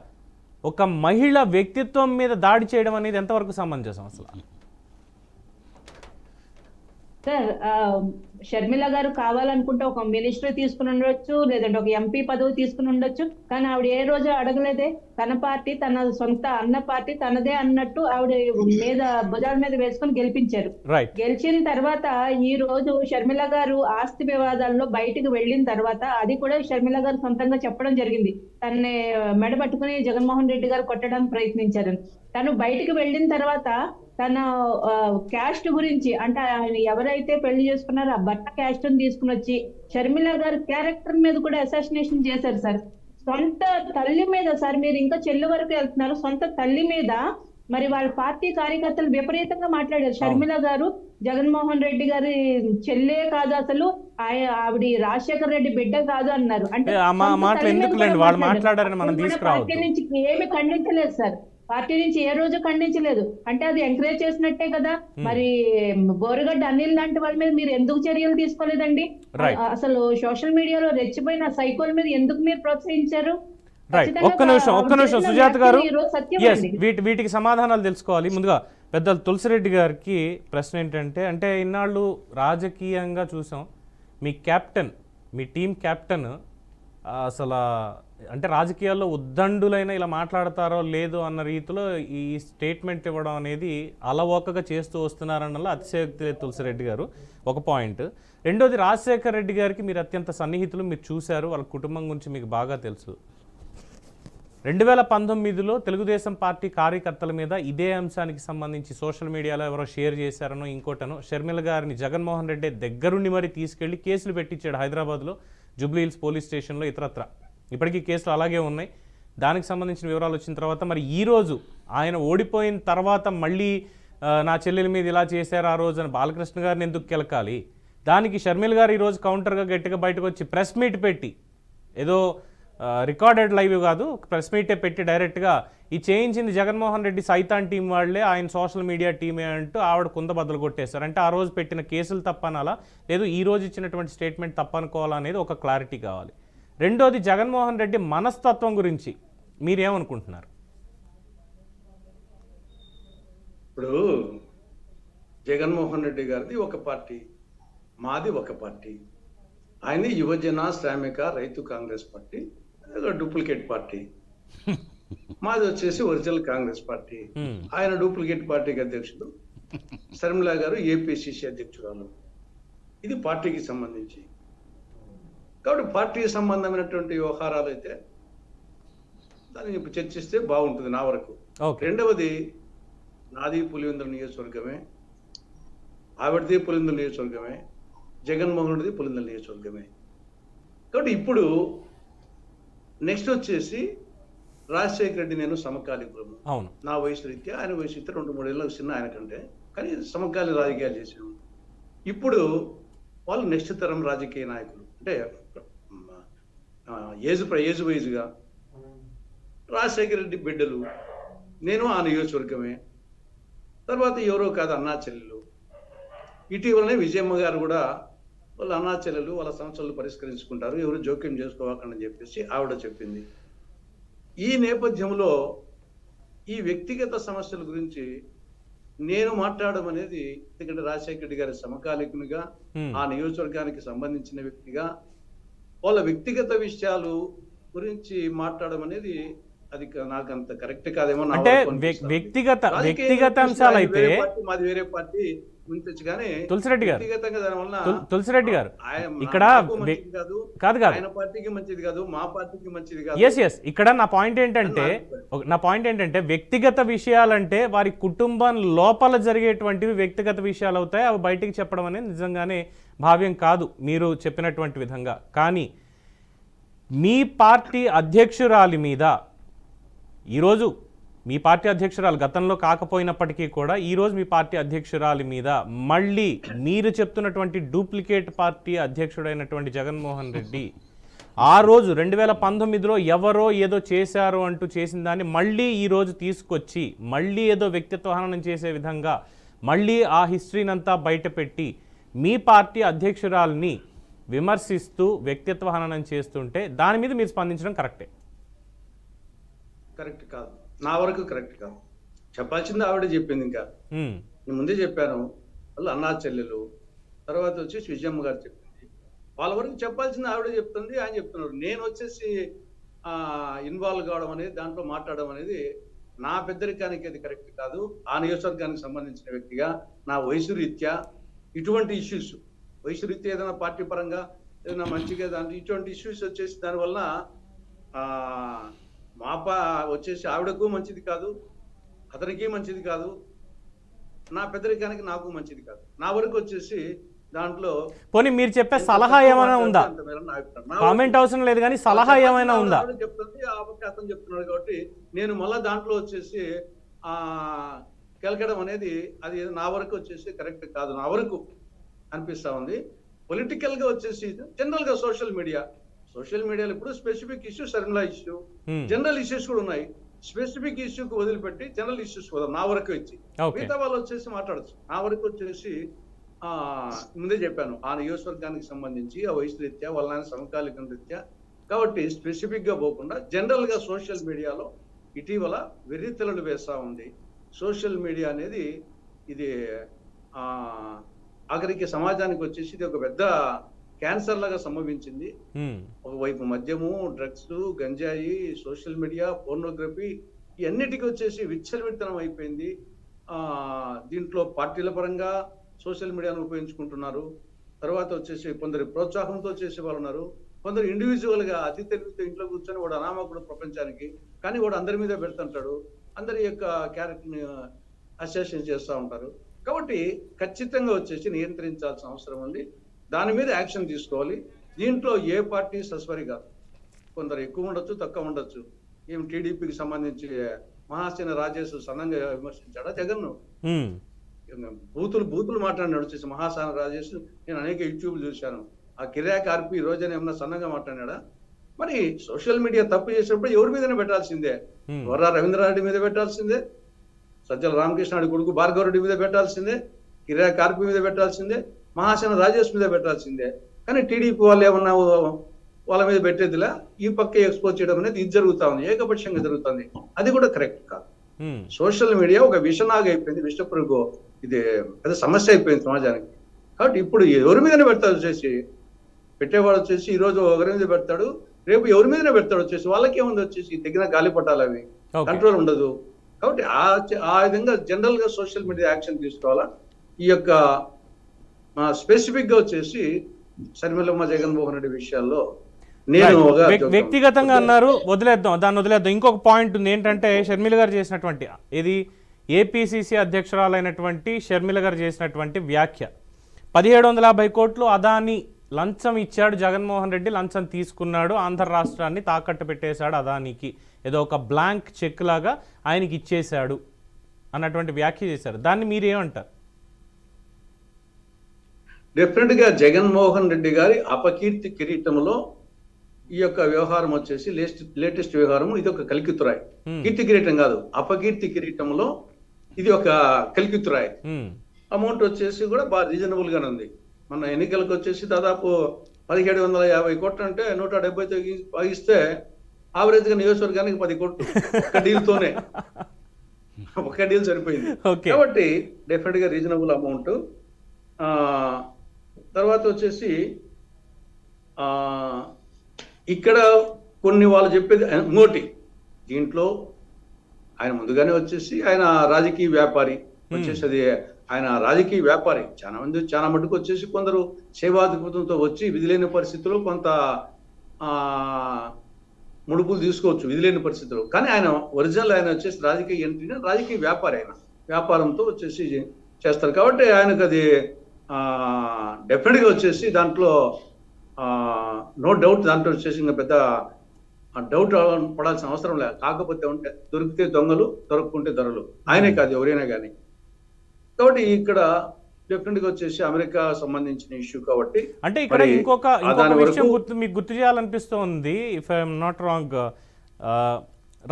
ఒక మహిళ వ్యక్తిత్వం మీద దాడి చేయడం అనేది ఎంతవరకు సమంజసం అసలు? సార్ షర్మిల గారు కావాలనుకుంటే ఒక మినిస్టర్ తీసుకుని ఉండొచ్చు, లేదంటే ఒక ఎంపీ పదవి తీసుకుని ఉండొచ్చు. కానీ ఆవిడ ఏ రోజు అడగలేదే. తన పార్టీ, తన సొంత అన్న పార్టీ తనదే అన్నట్టు ఆవిడ మీద భుజాల మీద వేసుకొని గెలిపించారు. రైట్. గెలిచిన తర్వాత ఈ రోజు షర్మిల గారు ఆస్తి వివాదాల్లో బయటికి వెళ్ళిన తర్వాత అది కూడా షర్మిల గారు సొంతంగా చెప్పడం జరిగింది. తనని మెడబట్టుకుని జగన్మోహన్ రెడ్డి గారు కొట్టడానికి ప్రయత్నించారని. తను బయటికి వెళ్ళిన తర్వాత తన క్యాస్ట్ గురించి, అంటే ఆయన ఎవరైతే పెళ్లి చేసుకున్నారో ఆ భర్త క్యాస్ట్ తీసుకుని వచ్చి షర్మిల గారి క్యారెక్టర్ మీద కూడా అసాసినేషన్ చేశారు సార్. సొంత తల్లి మీద సార్, మీరు ఇంకా చెల్లి వరకు వెళ్తున్నారు. సొంత తల్లి మీద మరి వాళ్ళ పార్టీ కార్యకర్తలు విపరీతంగా మాట్లాడారు. షర్మిల గారు జగన్మోహన్ రెడ్డి గారి చెల్లే కాదు, అసలు ఆవిడ రాజశేఖర రెడ్డి బిడ్డ కాదు అన్నారు. అంటే మాటలు ఎందుకులేండి, వాళ్ళు మాట్లాడారని మనం తీసుకురావద్దు. పార్టీ నుంచి ఏమి ఖండించలేదు సార్, పార్టీ నుంచి ఏ రోజు ఖండించలేదు. అంటే అది ఎంకరేజ్ చేసినట్టే కదా. మరి బోరుగడ్డ అనిల్ లాంటి వాళ్ళ మీద మీరు ఎందుకు చర్యలు తీసుకోలేదండి? అసలు సోషల్ మీడియాలో రెచ్చిపోయిన సైకోల మీద ఎందుకు మీరు ప్రోత్సహించారు? రైట్, ఒక్క నిమిషం సుజాత గారు, వీటికి సమాధానాలు తెలుసుకోవాలి. ముందుగా పెద్ద తులసిరెడ్డి గారికి ప్రశ్న ఏంటంటే, అంటే ఇన్నాళ్ళు రాజకీయంగా చూసాం, మీ కెప్టెన్, మీ టీం కెప్టెన్ అసలు అంటే రాజకీయాల్లో ఉద్దండులైన ఇలా మాట్లాడతారో లేదో అన్న రీతిలో ఈ స్టేట్మెంట్ ఇవ్వడం అనేది అలవోకగా చేస్తూ వస్తున్నారన్నలా అతిశయోక్తి లేదు తులసిరెడ్డి గారు. ఒక పాయింట్. రెండోది, రాజశేఖర రెడ్డి గారికి మీరు అత్యంత సన్నిహితులు, మీరు చూశారు, వాళ్ళ కుటుంబం గురించి మీకు బాగా తెలుసు. 2019లో తెలుగుదేశం పార్టీ కార్యకర్తల మీద ఇదే అంశానికి సంబంధించి సోషల్ మీడియాలో ఎవరో షేర్ చేశారనో ఇంకోటనో షర్మిల గారిని జగన్మోహన్ రెడ్డి దగ్గరుండి మరీ తీసుకెళ్లి కేసులు పెట్టించాడు హైదరాబాద్లో, జూబ్లీహిల్స్ పోలీస్ స్టేషన్లో, ఇతరత్ర. ఇప్పటికీ కేసులు అలాగే ఉన్నాయి. దానికి సంబంధించిన వివరాలు వచ్చిన తర్వాత మరి ఈరోజు ఆయన ఓడిపోయిన తర్వాత మళ్ళీ నా చెల్లెల మీద ఇలా చేశారు ఆ రోజు అని బాలకృష్ణ గారిని ఎందుకు కెలకాలి? దానికి షర్మిల గారు ఈరోజు కౌంటర్గా గట్టిగా బయటకు వచ్చి ప్రెస్ మీట్ పెట్టి, ఏదో రికార్డెడ్ లైవ్ కాదు, ప్రెస్ మీటే పెట్టి డైరెక్ట్గా ఈ చేయించింది జగన్మోహన్ రెడ్డి సైతాన్ టీం వాళ్ళే, ఆయన సోషల్ మీడియా టీమే అంటూ ఆవిడ కుందబద్దలు కొట్టేశారు. అంటే ఆ రోజు పెట్టిన కేసులు తప్పనాలా, లేదు ఈ రోజు ఇచ్చినటువంటి స్టేట్మెంట్ తప్పనుకోవాలా అనేది ఒక క్లారిటీ కావాలి. రెండోది, జగన్మోహన్ రెడ్డి మనస్తత్వం గురించి మీరేమనుకుంటున్నారు? ఇప్పుడు జగన్మోహన్ రెడ్డి గారిది ఒక పార్టీ, మాది ఒక పార్టీ. ఆయన యువజన శ్రామిక రైతు కాంగ్రెస్ పార్టీ, డూప్లికేట్ పార్టీ. మాది వచ్చేసి ఒరిజినల్ కాంగ్రెస్ పార్టీ. ఆయన డూప్లికేట్ పార్టీకి అధ్యక్షుడు, శర్మిల గారు ఏపీసీసీ అధ్యక్షురాలు. ఇది పార్టీకి సంబంధించి. కాబట్టి పార్టీకి సంబంధమైనటువంటి వ్యవహారాలు అయితే దాన్ని చర్చిస్తే బాగుంటుంది నా వరకు. రెండవది, నాది పులివెందుల నియోజకవర్గమే, ఆవిడది పులివెందుల నియోజకవర్గమే, జగన్మోహన్ రెడ్డిది పులివెందుల నియోజకవర్గమే. కాబట్టి ఇప్పుడు నెక్స్ట్ వచ్చేసి రాజశేఖర రెడ్డి నేను సమకాలీకులము. నా వయసు రీత్యా ఆయన వయసు రీత్యా 2-3 ఏళ్ళ చిన్న ఆయన కంటే, కానీ సమకాలీన రాజకీయాలు చేసాము. ఇప్పుడు వాళ్ళు నెక్స్ట్ తరం రాజకీయ నాయకులు, అంటే ఏజ్ వైజ్గా రాజశేఖర రెడ్డి బిడ్డలు, నేను ఆ నియోజకవర్గమే. తర్వాత ఎవరో కాదు అన్నా చెల్లెలు. ఇటీవలనే విజయమ్మ గారు కూడా వాళ్ళ అన్నా చెల్లెలు వాళ్ళ సమస్యలు పరిష్కరించుకుంటారు, ఎవరు జోక్యం చేసుకోవాలని చెప్పేసి ఆవిడ చెప్పింది. ఈ నేపథ్యంలో ఈ వ్యక్తిగత సమస్యల గురించి నేను మాట్లాడడం అనేది, ఎందుకంటే రాజశేఖర రెడ్డి గారి సమకాలీకునిగా, ఆ నియోజకవర్గానికి సంబంధించిన వ్యక్తిగా, వాళ్ళ వ్యక్తిగత విషయాలు గురించి మాట్లాడడం అనేది అది నాకు అంత కరెక్ట్ కాదేమో. అంటే వ్యక్తిగత అంశాలు అయితే మాది వేరే పార్టీ తులసిరెడ్డి గారు, తులసిరెడ్డి గారు ఇక్కడ కాదు ఆయన పార్టీకి మంచిది కాదు, మా పార్టీకి మంచిది కాదు. ఎస్ ఇక్కడ నా పాయింట్ ఏంటంటే వ్యక్తిగత విషయాలంటే వారి కుటుంబం లోపల జరిగేటువంటివి వ్యక్తిగత విషయాలు అవుతాయి, అవి బయటికి చెప్పడం అనేది నిజంగానే భావ్యం కాదు మీరు చెప్పినటువంటి విధంగా. కానీ మీ పార్టీ అధ్యక్షురాలి మీద ఈరోజు మీ పార్టీ అధ్యక్షురాలు గతంలో కాకపోయినప్పటికీ కూడా ఈరోజు మీ పార్టీ అధ్యక్షురాలి మీద మళ్ళీ మీరు చెప్తున్నటువంటి డూప్లికేట్ పార్టీ అధ్యక్షుడైనటువంటి జగన్మోహన్ రెడ్డి ఆ రోజు 2019లో ఎవరో ఏదో చేశారు అంటూ చేసిన దాన్ని మళ్ళీ ఈరోజు తీసుకొచ్చి మళ్ళీ ఏదో వ్యక్తిత్వ హననం చేసే విధంగా మళ్ళీ ఆ హిస్టరీనంతా బయటపెట్టి మీ పార్టీ అధ్యక్షురాలని విమర్శిస్తూ వ్యక్తిత్వ హననం చేస్తుంటే దాని మీద మీరు స్పందించడం కరెక్టే. కరెక్ట్ కాదు, నా వరకు కరెక్ట్ కాదు. చెప్పాల్సింది ఆవిడే చెప్పింది. ఇంకా నేను ముందే చెప్పాను, వాళ్ళు అన్నా చెల్లెలు, తర్వాత వచ్చేసి విజయమ్మ గారు చెప్పింది. వాళ్ళ వరకు చెప్పాల్సింది ఆవిడే చెప్తుంది, ఆయన చెప్తున్నారు. నేను వచ్చేసి ఇన్వాల్వ్ కావడం అనేది, దాంట్లో మాట్లాడడం అనేది నా పెద్దరికానికి అది కరెక్ట్ కాదు. ఆ నియోజకవర్గానికి సంబంధించిన వ్యక్తిగా నా వయసు రీత్యా ఇటువంటి ఇష్యూస్, వయసు రీత్యా ఏదైనా పార్టీ పరంగా ఏదైనా మంచిగా దాంట్లో ఇటువంటి ఇష్యూస్ వచ్చేసి దానివల్ల వచ్చేసి ఆవిడకు మంచిది కాదు, అతనికి మంచిది కాదు, నా పెద్దరికానికి నాకు మంచిది కాదు. నా వరకు వచ్చేసి దాంట్లో పోనీ మీరు చెప్పే సలహా ఏమైనా ఉందా? కామెంట్ అవసరం లేదు కానీ సలహా ఏమైనా ఉందా? చెప్తుంది అతను చెప్తున్నాడు కాబట్టి నేను మళ్ళా దాంట్లో వచ్చేసి కెలకడం అనేది అది నా వరకు వచ్చేసి కరెక్ట్ కాదు, నా వరకు అనిపిస్తా ఉంది. పొలిటికల్ గా వచ్చేసి జనరల్ గా సోషల్ మీడియాలో ఇప్పుడు specific issue Sharmila issue, general issues కూడా ఉన్నాయి. స్పెసిఫిక్ ఇష్యూకి వదిలిపెట్టి జనరల్ ఇష్యూస్ కూడా నా వరకు ఇచ్చి మిగతా వాళ్ళు వచ్చేసి మాట్లాడచ్చు. నా వరకు వచ్చేసి ముందే చెప్పాను, ఆ నియోజకవర్గానికి సంబంధించి ఆ వయసు రీత్యా వాళ్ళ సమకాలీన రీత్యా కాబట్టి స్పెసిఫిక్ గా పోకుండా జనరల్ గా సోషల్ మీడియాలో ఇటీవల వెర్రితెలలు వేస్తా ఉంది. సోషల్ మీడియా అనేది ఇది ఆఖరికి సమాజానికి వచ్చేసి ఇది ఒక పెద్ద క్యాన్సర్ లాగా సంభవించింది. ఒకవైపు మద్యము, డ్రగ్స్, గంజాయి, సోషల్ మీడియా, పోర్నోగ్రఫీ ఇవన్నిటికీ వచ్చేసి విచ్చలవిడితనం అయిపోయింది. దీంట్లో పార్టీల పరంగా సోషల్ మీడియాను ఉపయోగించుకుంటున్నారు. తర్వాత వచ్చేసి కొందరు ప్రోత్సాహంతో చేసే వాళ్ళు ఉన్నారు, కొందరు ఇండివిజువల్ గా అతి తెలివితో ఇంట్లో కూర్చొని వాడు అనామకుడు ప్రపంచానికి, కానీ వాడు అందరి మీద పెడుతుంటాడు, అందరి యొక్క క్యారెక్టర్ని అసోసియేషన్ చేస్తూ ఉంటారు. కాబట్టి ఖచ్చితంగా వచ్చేసి నియంత్రించాల్సిన అవసరం ఉంది, దాని మీద యాక్షన్ తీసుకోవాలి. దీంట్లో ఏ పార్టీ సస్వరి కాదు, కొందరు ఎక్కువ ఉండొచ్చు, తక్కువ ఉండొచ్చు. ఏం టీడీపీకి సంబంధించి మహాసేన రాజేష్ సన్నంగా విమర్శించాడా జగన్? బూతులు మాట్లాడినాడు వచ్చేసి మహాసేన రాజేష్. నేను అనేక యూట్యూబ్ చూశాను. ఆ కిరాక్ ఆర్పి రోజున ఏమన్నా సన్నంగా మాట్లాడినాడా? మరి సోషల్ మీడియా తప్పు చేసినప్పుడు ఎవరి మీదనే పెట్టాల్సిందే, వర్రా రవీంద్రారెడ్డి మీద పెట్టాల్సిందే, సజ్జల రామకృష్ణారెడ్డి కొడుకు భార్గవరెడ్డి మీద పెట్టాల్సిందే, కిరాక్ ఆర్పి మీద పెట్టాల్సిందే, మహాసేన రాజేష్ మీద పెట్టాల్సిందే. కానీ టీడీపీ వాళ్ళు ఏమన్నా వాళ్ళ మీద పెట్టేదిలా, ఈ పక్క ఎక్స్పోజ్ చేయడం అనేది ఇది జరుగుతా ఉంది, ఏకపక్షంగా జరుగుతుంది. అది కూడా కరెక్ట్ కాదు. సోషల్ మీడియా ఒక విషనాగా అయిపోయింది, విషపురుగు, ఇది పెద్ద సమస్య అయిపోయింది సమాజానికి. కాబట్టి ఇప్పుడు ఎవరి మీదనే పెడతాడు వచ్చేసి, పెట్టేవాడు వచ్చేసి ఈ రోజు ఒకరి మీద పెడతాడు, రేపు ఎవరి మీదనే పెడతాడు వచ్చేసి. వాళ్ళకి ఏముంది వచ్చేసి తగిన గాలిపటాలు, అవి కంట్రోల్ ఉండదు. కాబట్టి ఆ విధంగా జనరల్ గా సోషల్ మీడియా యాక్షన్ తీసుకోవాలా. ఈ యొక్క స్పెసిఫిక్ గా వచ్చేసి శర్మిలమ్మ జగన్మోహన్ రెడ్డి విషయాల్లో నేను వ్యక్తిగతంగా అన్నారు, దాన్ని వదిలేద్దాం. ఇంకొక పాయింట్ ఉంది ఏంటంటే, షర్మిల గారు చేసినటువంటి ఇది ఏపీసీసీ అధ్యక్షురాలైనటువంటి షర్మిల గారు చేసినటువంటి వ్యాఖ్య, 1750 కోట్లు అదాని లంచం ఇచ్చాడు జగన్మోహన్ రెడ్డి, లంచం తీసుకున్నాడు, ఆంధ్ర రాష్ట్రాన్ని తాకట్టు పెట్టేశాడు అదానికి, ఏదో ఒక బ్లాంక్ చెక్ లాగా ఆయనకి ఇచ్చేశాడు అన్నటువంటి వ్యాఖ్య చేశారు. దాన్ని మీరేమంటారు? డెఫినెట్ గా జగన్మోహన్ రెడ్డి గారి అపకీర్తి కిరీటంలో ఈ యొక్క వ్యవహారం వచ్చేసి లేటెస్ట్ వ్యవహారం, ఇది ఒక కలికితురాయి. కీర్తి కిరీటం కాదు, అపకీర్తి కిరీటంలో ఇది ఒక కలికితురాయి. అమౌంట్ వచ్చేసి కూడా బాగా రీజనబుల్ గానే ఉంది. మన ఎన్నికలకు వచ్చేసి దాదాపు 1750 కోట్లు అంటే 170 భాగిస్తే ఆవరేజ్ గా నియోజకవర్గానికి 10 కోట్లు ఒక డీల్ తోనే, ఒక డీల్ సరిపోయింది. కాబట్టి డెఫినెట్ గా రీజనబుల్ అమౌంట్. తర్వాత వచ్చేసి ఇక్కడ కొన్ని వాళ్ళు చెప్పేది ఇంకోటి, దీంట్లో ఆయన ముందుగానే వచ్చేసి ఆయన రాజకీయ వ్యాపారి వచ్చేసి, అది ఆయన రాజకీయ వ్యాపారి. చాలా మటుకు వచ్చేసి కొందరు సేవాధిపతులతో వచ్చి విధిలేని పరిస్థితుల్లో కొంత ముడుపులు తీసుకోవచ్చు, విధిలేని పరిస్థితుల్లో. కానీ ఆయన ఒరిజినల్ ఆయన వచ్చేసి రాజకీయ ఎంట్రీ, రాజకీయ వ్యాపారి. ఆయన వ్యాపారంతో వచ్చేసి చేస్తారు. కాబట్టి ఆయనకు అది డెఫినెట్ గా వచ్చేసి దాంట్లో నో డౌట్, దాంట్లో వచ్చేసి ఇంకా పెద్ద డౌట్ పడాల్సిన అవసరం లేదు. కాకపోతే ఉంటే దొరికితే దొంగలు, దొరకకుంటే దొరలు. ఆయనే కాదు ఎవరైనా కానీ. కాబట్టి ఇక్కడ డెఫినెట్ గా వచ్చేసి అమెరికా సంబంధించిన ఇష్యూ కాబట్టి, అంటే ఇక్కడ మరి ఇంకొక దాని విషయం వరకు మీకు గుర్తు చేయాలనిపిస్తోంది, if I'm not wrong.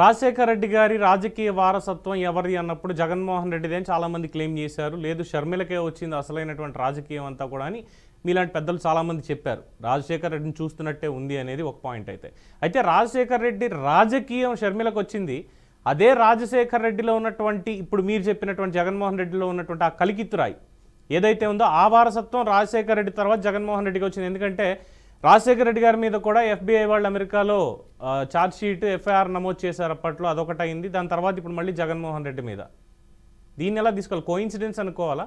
Rajasekhara Reddy గారి రాజకీయ వారసత్వం ఎవరిది అన్నప్పుడు జగన్మోహన్ రెడ్డిది అని చాలామంది క్లెయిమ్ చేశారు. లేదు, షర్మిలకే వచ్చింది అసలైనటువంటి రాజకీయం అంతా కూడా అని మీలాంటి పెద్దలు చాలామంది చెప్పారు. రాజశేఖర రెడ్డిని చూస్తున్నట్టే ఉంది అనేది ఒక పాయింట్. అయితే రాజశేఖర రెడ్డి రాజకీయం షర్మిలకు వచ్చింది, అదే రాజశేఖర రెడ్డిలో ఉన్నటువంటి ఇప్పుడు మీరు చెప్పినటువంటి జగన్మోహన్ రెడ్డిలో ఉన్నటువంటి ఆ కలికితురాయి ఏదైతే ఉందో ఆ వారసత్వం రాజశేఖర రెడ్డి తర్వాత జగన్మోహన్ రెడ్డికి వచ్చింది. ఎందుకంటే రాజశేఖర రెడ్డి గారి మీద కూడా FBI వాళ్ళు అమెరికాలో ఛార్జ్ షీట్ FIR నమోదు చేశారు అప్పట్లో, అదొకటి అయింది. దాని తర్వాత ఇప్పుడు మళ్ళీ జగన్మోహన్ రెడ్డి మీద. దీన్ని ఎలా తీసుకోవాలి? కోఇన్సిడెన్స్ అనుకోవాలా?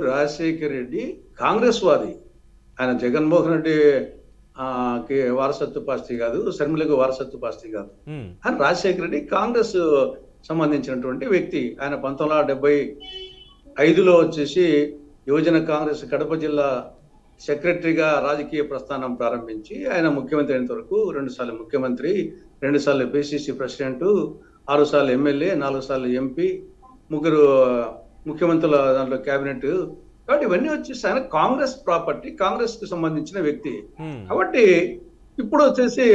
రాజశేఖర రెడ్డి కాంగ్రెస్ వాది. ఆయన జగన్మోహన్ రెడ్డి కి వారసత్వ పాస్తి కాదు, షర్మిలకు వారసత్వ పాస్తి కాదు. ఆయన రాజశేఖర రెడ్డి కాంగ్రెస్ సంబంధించినటువంటి వ్యక్తి. ఆయన 1975లో వచ్చేసి యువజన కాంగ్రెస్ కడప జిల్లా సెక్రటరీగా రాజకీయ ప్రస్థానం ప్రారంభించి ఆయన ముఖ్యమంత్రి అయినంత వరకు 2 సార్లు ముఖ్యమంత్రి, 2 సార్లు PCC ప్రెసిడెంట్, 6 సార్లు ఎమ్మెల్యే, 4 సార్లు MP, 3 ముఖ్యమంత్రుల దాంట్లో క్యాబినెట్. కాబట్టి ఇవన్నీ వచ్చేసి ఆయన కాంగ్రెస్ ప్రాపర్టీ, కాంగ్రెస్ కి సంబంధించిన వ్యక్తి. కాబట్టి ఇప్పుడు వచ్చేసి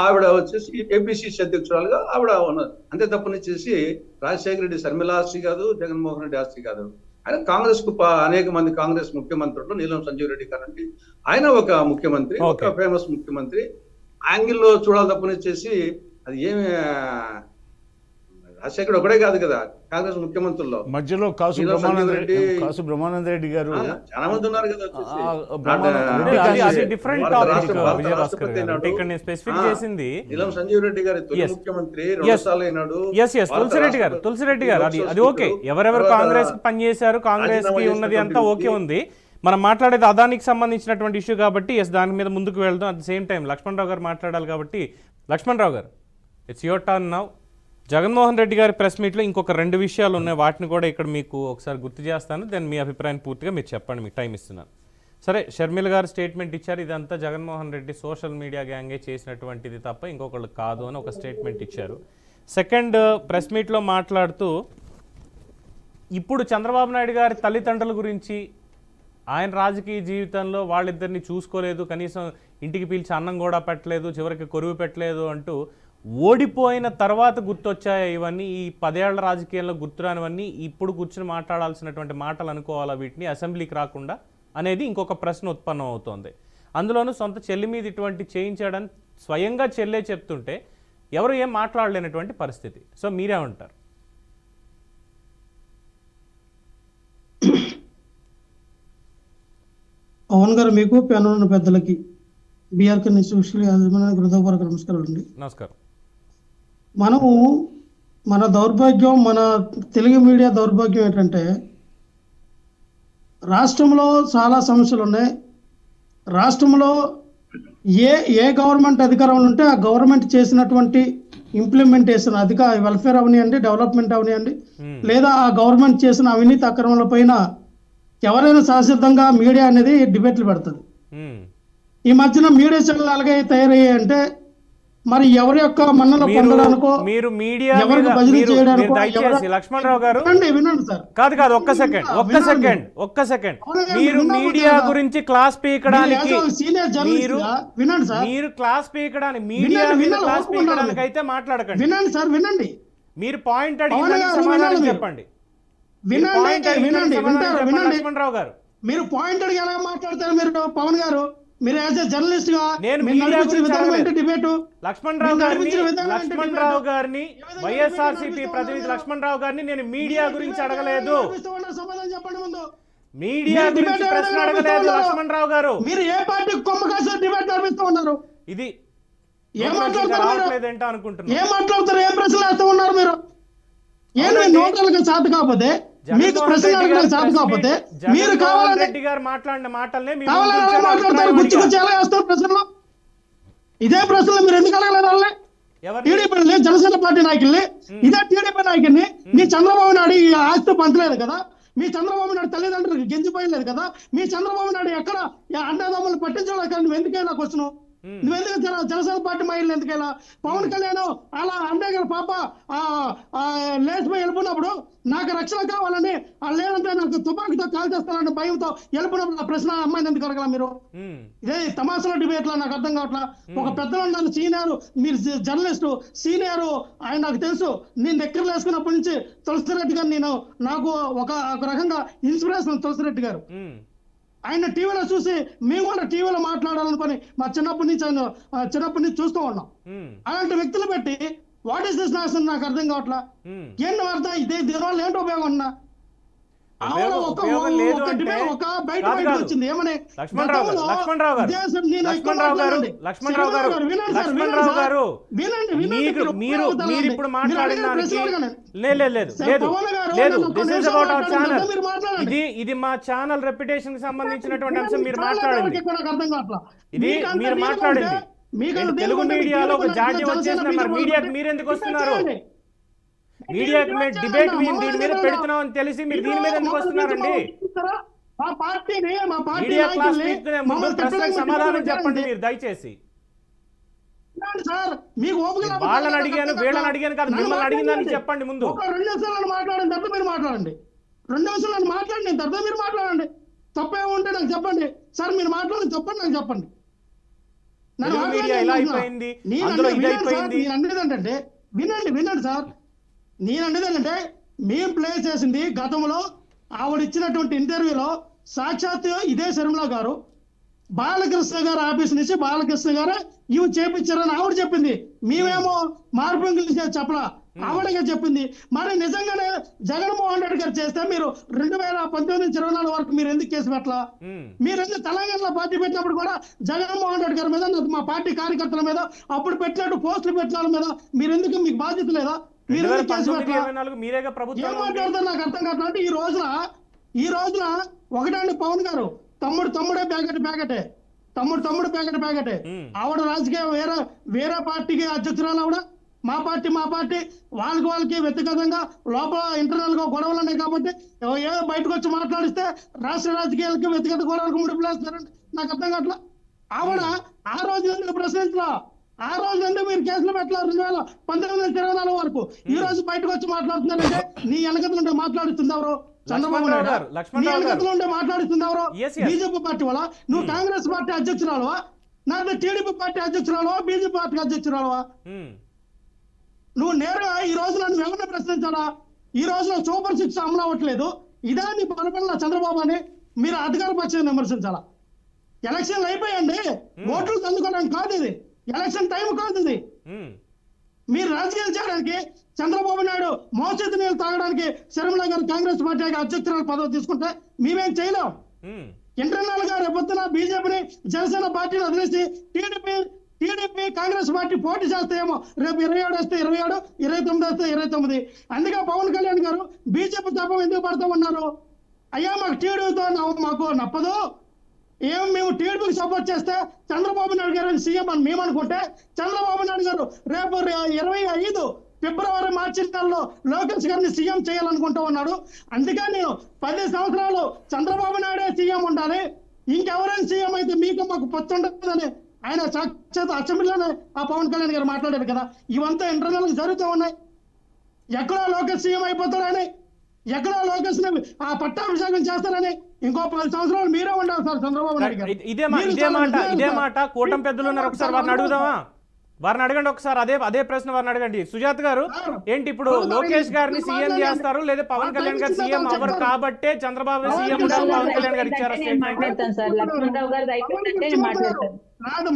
ఆవిడ వచ్చేసి APCC అధ్యక్షురాలుగా ఆవిడ ఉన్నది. అంతే తప్పనిచ్చేసి రాజశేఖర రెడ్డి షర్మిల ఆస్తి కాదు, జగన్మోహన్ రెడ్డి ఆస్తి కాదు. ఆయన కాంగ్రెస్ కు అనేక మంది కాంగ్రెస్ ముఖ్యమంత్రులు, నీలం సంజీవ్ రెడ్డి కానండి ఆయన ఒక ముఖ్యమంత్రి, ఒక ఫేమస్ ముఖ్యమంత్రి. యాంగిల్లో చూడాలి తప్పనిచ్చేసి అది ఏమి రాజశేఖర్ ఒకడే కాదు కదా కాంగ్రెస్ ముఖ్యమంత్రుల్లో. మధ్యలో కాసు బ్రహ్మానంద రెడ్డి గారు చాలా మంది ఉన్నారు కదా. నీలం సంజీవ్ రెడ్డి గారి తొలి ముఖ్యమంత్రి, 2 సార్లు అయినాడు. తులసిరెడ్డి గారు అది ఓకే. ఎవరెవరు కాంగ్రెస్ కి పనిచేశారు, కాంగ్రెస్ కి ఉన్నది అంతా ఓకే ఉంది. మనం మాట్లాడేది అదానికి సంబంధించినటువంటి ఇష్యూ కాబట్టి దాని మీద ముందుకు వెళ్దాం. At the same time Lakshmanarao గారు మాట్లాడాలి కాబట్టి, లక్ష్మణరావు గారు it's your turn now. Jaganmohan Reddy గారి ప్రెస్ మీట్లో ఇంకొక 2 విషయాలు ఉన్నాయి, వాటిని కూడా ఇక్కడ మీకు ఒకసారి గుర్తు చేస్తాను. దెన్ మీ అభిప్రాయం పూర్తిగా మీరు చెప్పండి, మీకు టైం ఇస్తున్నాను. సరే, షర్మిల గారు స్టేట్మెంట్ ఇచ్చారు, ఇదంతా జగన్మోహన్ రెడ్డి సోషల్ మీడియా గ్యాంగే చేసినటువంటిది తప్ప ఇంకొకళ్ళు కాదు అని ఒక స్టేట్మెంట్ ఇచ్చారు. సెకండ్ ప్రెస్ మీట్లో మాట్లాడుతూ ఇప్పుడు చంద్రబాబు నాయుడు గారి తల్లిదండ్రుల గురించి, ఆయన రాజకీయ జీవితంలో వాళ్ళిద్దరిని చూసుకోలేదు, కనీసం ఇంటికి పిలిచి అన్నం కూడా పెట్టలేదు, చివరికి కొరువు పెట్టలేదు అంటూ ఓడిపోయిన తర్వాత గుర్తొచ్చాయి ఇవన్నీ. ఈ 10 ఏళ్ల రాజకీయాల్లో గుర్తురానివన్నీ ఇప్పుడు కూర్చుని మాట్లాడాల్సినటువంటి మాటలు అనుకోవాలా వీటిని, అసెంబ్లీకి రాకుండా అనేది ఇంకొక ప్రశ్న ఉత్పన్నం అవుతోంది. అందులోనూ సొంత చెల్లి మీద ఇటువంటి చేయించాడని స్వయంగా చెల్లె చెప్తుంటే ఎవరు ఏం మాట్లాడలేనటువంటి పరిస్థితి. సో మీరేమంటారు? పవన్ గారు, మీకు ప్యానల్ పెద్దలకి బీఆర్కే హృదయపూర్వక నమస్కారాలు అండి. నమస్కారం. మనము మన దౌర్భాగ్యం, మన తెలుగు మీడియా దౌర్భాగ్యం ఏంటంటే రాష్ట్రంలో చాలా సమస్యలు ఉన్నాయి. రాష్ట్రంలో ఏ గవర్నమెంట్ అధికారంలో ఉంటే ఆ గవర్నమెంట్ చేసినటువంటి ఇంప్లిమెంటేషన్ వెల్ఫేర్ అవనియండి, డెవలప్మెంట్ అవనియండి, లేదా ఆ గవర్నమెంట్ చేసిన అవినీతి అక్రమాల పైన ఎవరైనా సహసిద్ధంగా మీడియా అనేది డిబేట్లు పెడుతుంది. ఈ మధ్యన మీడియా ఛానల్ అలాగే తయారయ్యాయి అంటే మరి ఎవరి యొక్క మన్నలు పొందడానికో, మీరు మీడియా ఎవరికి బదిలీ చేయడానికో. లక్ష్మణరావు గారు వినండి సార్. కాదు ఒక్క సెకండ్. మీరు మీడియా గురించి క్లాస్ పీకడానికి, వినండి సార్, మీరు క్లాస్ పీకడానికి, మీడియా క్లాస్ పీకడానికి అయితే మాట్లాడకండి. వినండి సార్, వినండి. మీరు పాయింట్ అడిగిన సమాధానం చెప్పండి. లక్ష్మణరావు గారు, మీరు పాయింట్ అడిగి ఎలా మాట్లాడతారు మీరు? పవన్ గారు, మీరు యాజ్ ఎ జర్నలిస్ట్ గా డిబేట్ లక్ష్మణరావు గారిని, వైఎస్ఆర్సీపీ ప్రతినిధి లక్ష్మణరావు గారిని నేను మీడియా గురించి అడగలేదు, చెప్పండి ముందు. మీడియా గురించి ప్రశ్న అడగలేదు లక్ష్మణరావు గారు. మీరు ఏ పార్టీ కొమ్మకాసు డిబేట్ నడిపిస్తూ ఉన్నారు? ఇది ఏం మాట్లాడతారు? ఏంటో అనుకుంటున్నారు? ఏం మాట్లాడతారు? ఏం ప్రశ్నలు వేస్తూ ఉన్నారు మీరు? ఏంటి నోట్లకు సాధ కాకపోతే, మీకు ప్రశ్న అడగడానికి సాధ కాకపోతే మీరు కావాలని రెడ్డి గారు మాట్లాడిన మాటలనే మాట్లాడతారు, గుచ్చి ఎలా వేస్తారు ప్రశ్నలు? ఇదే ప్రశ్నలు మీరు ఎందుకు అడగలేదు వాళ్ళని? టీడీపీ జనసేన పార్టీ నాయకుల్ని, ఇదే టీడీపీ నాయకుల్ని. మీ చంద్రబాబు నాయుడు ఈ ఆస్తి పంచలేదు కదా, మీ చంద్రబాబు నాయుడు తల్లిదండ్రులకు గెంజిపోయలేదు కదా, మీ చంద్రబాబు నాయుడు ఎక్కడ అన్నదమ్ములు పట్టించడం నువ్వు ఎందుకైనా క్వశ్చన్? నువ్వెందుకు జనసేన పార్టీ మహిళలు ఎందుకు ఇలా పవన్ కళ్యాణ్ అలా అంబేద్కర్ పాప లేచిపోయి వెళ్ళిపోయినప్పుడు నాకు రక్షణ కావాలని లేదంటే నాకు తుపాకీతో కాల్ చేస్తానని భయంతో వెళ్ళిపోయినప్పుడు ఆ ప్రశ్న అమ్మాయిని ఎందుకు అడగల మీరు? ఇదే తమాషాల డిబేట్ లో నాకు అర్థం కావట్లా. ఒక పెద్దలు నన్ను సీనియర్, మీరు జర్నలిస్టు సీనియర్, ఆయన నాకు తెలుసు. నేను దగ్గర వేసుకున్నప్పటి నుంచి తులసిరెడ్డి గారు నాకు ఒక రకంగా ఇన్స్పిరేషన్. తులసిరెడ్డి గారు ఆయన టీవీలో చూసి మేము కూడా టీవీలో మాట్లాడాలనుకొని మా చిన్నప్పటి నుంచి చూస్తూ ఉన్నాం. అలాంటి వ్యక్తులు పెట్టి వాట్ ఈస్ దిస్ నాషన్ నాకు అర్థం కావట్లా. ఏంటి అర్థం దీనివల్ల ఏంటి ఉపయోగం ఉన్నా? బయట వచ్చింది ఏమని ఇది మా ఛానల్ రెప్యుటేషన్ కి సంబంధించినటువంటి అంశం. మీరు మాట్లాడండి, ఇది మీరు మాట్లాడండి. తెలుగు మీడియాలో ఒక జాడ్యం వచ్చేసిన మరి మీడియాకి మీరెందుకు వస్తున్నారు? మీడియాకి మేము డిబేట్ దీని మీద పెడుతున్నాం అని తెలిసి మీరు దీని మీద ఎందుకు వస్తున్నారండి? మీడియా క్లాస్ ముందు ప్రశ్నకు సమాధానం చెప్పండి మీరు దయచేసి. వాళ్ళని అడిగాను వీళ్ళని అడిగాను కాదు, మిమ్మల్ని అడిగిందని చెప్పండి ముందు. 2 నిమిషాలు మాట్లాడిన తర్వాత మీరు మాట్లాడండి. 2 నిమిషాలు మాట్లాడిన తర్వాత మీరు మాట్లాడండి. తప్పే ఉంటే నాకు చెప్పండి. సార్ మీరు మాట్లాడి చెప్పండి, నాకు చెప్పండి. మీడియా ఇలా అయిపోయింది, అందులో ఇది అయిపోయింది. వినండి సార్, నేనంటే ఏంటంటే మేము ప్లే చేసింది గతంలో ఆవిడ ఇచ్చినటువంటి ఇంటర్వ్యూలో సాక్షాత్ ఇదే శర్మిల గారు బాలకృష్ణ గారు ఆఫీస్ నుంచి బాలకృష్ణ గారు ఇవి చేపించారని ఆవిడ చెప్పింది. మేమేమో మార్పులు చెప్పలా, ఆవిడగా చెప్పింది. మరి నిజంగానే జగన్మోహన్ రెడ్డి గారు చేస్తే మీరు 2019-24 వరకు మీరు ఎందుకు కేసు పెట్టలా? మీరు ఎందుకు తెలంగాణలో పార్టీ పెట్టినప్పుడు కూడా జగన్మోహన్ రెడ్డి గారి మీద, మా పార్టీ కార్యకర్తల మీద అప్పుడు పెట్టినట్టు పోస్టులు పెట్టిన మీద మీరు ఎందుకు, మీకు బాధ్యత లేదా? మీరు మాట్లాడతారు నాకు అర్థం కాదు. ఈ రోజున ఒకటండి పవన్ గారు తమ్ముడే ప్యాకెటే ఆవిడ రాజకీయ వేరే పార్టీకి అధ్యక్షురాలు ఆవిడ. మా పార్టీ వాళ్ళకి వ్యక్తిగతంగా లోపల ఇంటర్నల్ గా గొడవలు ఉన్నాయి కాబట్టి ఏదో బయటకు వచ్చి మాట్లాడిస్తే రాష్ట్ర రాజకీయాలకి వ్యక్తిగత గొడవలకు ముడిపులేస్తారండి. నాకు అర్థం కావట్లా. ఆవిడ ఆ రోజు ఎందుకు ప్రశ్నించలా? ఆ రోజు ఎందుకు మీరు కేసులు పెట్టారు? 2019-24 వరకు. ఈ రోజు బయటకు వచ్చి మాట్లాడుతున్నారంటే నీ వెనకతలు ఉంటే మాట్లాడుతుంది ఎవరు? చంద్రబాబు నాయుడు. నీ వెనకతలు ఉంటే మాట్లాడుతుంది ఎవరు? బీజేపీ పార్టీ వల్ల. నువ్వు కాంగ్రెస్ పార్టీ అధ్యక్షురాలువా? నాకు టీడీపీ పార్టీ అధ్యక్షురాలువా? బీజేపీ పార్టీ అధ్యక్షురాలువా? నువ్వు నేరుగా ఈ రోజు నన్ను ఎవరిని ప్రశ్నించాలా? ఈ రోజున సూపర్ 6 అమలు అవ్వట్లేదు. ఇదా నీ పరపడిన చంద్రబాబు అని మీరు అధికార పక్షాన్ని విమర్శించాలా? ఎలక్షన్లు అయిపోయండి, ఓట్లు అందుకోవడానికి కాదు ఇది, ఎలక్షన్ టైం కాదు ఇది. మీరు రాజకీయాలు చేయడానికి చంద్రబాబు నాయుడు మోచేతి నీళ్ళు తాగడానికి శర్మిల గారు కాంగ్రెస్ పార్టీ అధ్యక్షురాలు పదవి తీసుకుంటే మేమేం చేయలేం. ఇంటర్నల్ గా రేపొద్దున బీజేపీని జనసేన పార్టీని వదిలేసి టీడీపీ కాంగ్రెస్ పార్టీ పోటీ చేస్తాయేమో. రేపు 27 వస్తే 27, 29 వస్తే 29. అందుకే పవన్ కళ్యాణ్ గారు బీజేపీ తప్ప ఎందుకు పడతా ఉన్నారు? అయ్యా మాకు టీడీపీతో మాకు నప్పదు, మేము టీడీపీకి సపోర్ట్ చేస్తే చంద్రబాబు నాయుడు గారు సీఎం అని మేము అనుకుంటే, చంద్రబాబు నాయుడు గారు రేపు 25 ఫిబ్రవరి మార్చి నెలలో లోకేష్ గారిని సీఎం చేయాలనుకుంటూ ఉన్నాడు. అందుకే నేను 10 సంవత్సరాలు చంద్రబాబు నాయుడే సీఎం ఉండాలి, ఇంకెవరైనా సీఎం అయితే మీకు మాకు పొత్తుండదని ఆయన సాక్షాత్ అసెంబ్లీలోనే ఆ పవన్ కళ్యాణ్ గారు మాట్లాడారు కదా. ఇవంతా ఇంటర్నల్ గా జరుగుతూ ఉన్నాయి. ఎక్కడో లోకేష్ సీఎం అయిపోతాడని, ఎక్కడో లోకేష్ ఆ పట్టాభిషేకం చేస్తారని ఇంకో 10 సంవత్సరాలు మీరే ఉండాలి సార్ చంద్రబాబు నాయుడు గారు. ఇదే మాట కూటమి పెద్దలు ఉన్నారు. ఒకసారి వారిని అడుగుదామా? వారిని అడగండి ఒకసారి, అదే ప్రశ్న వారిని అడగండి. సుజాత గారు, ఏంటి ఇప్పుడు లోకేష్ గారిని సీఎం చేస్తారు లేదా పవన్ కళ్యాణ్ గారు సీఎం అవ్వరు కాబట్టే చంద్రబాబు సీఎం ఉండాలి పవన్ కళ్యాణ్ గారు ఇచ్చారు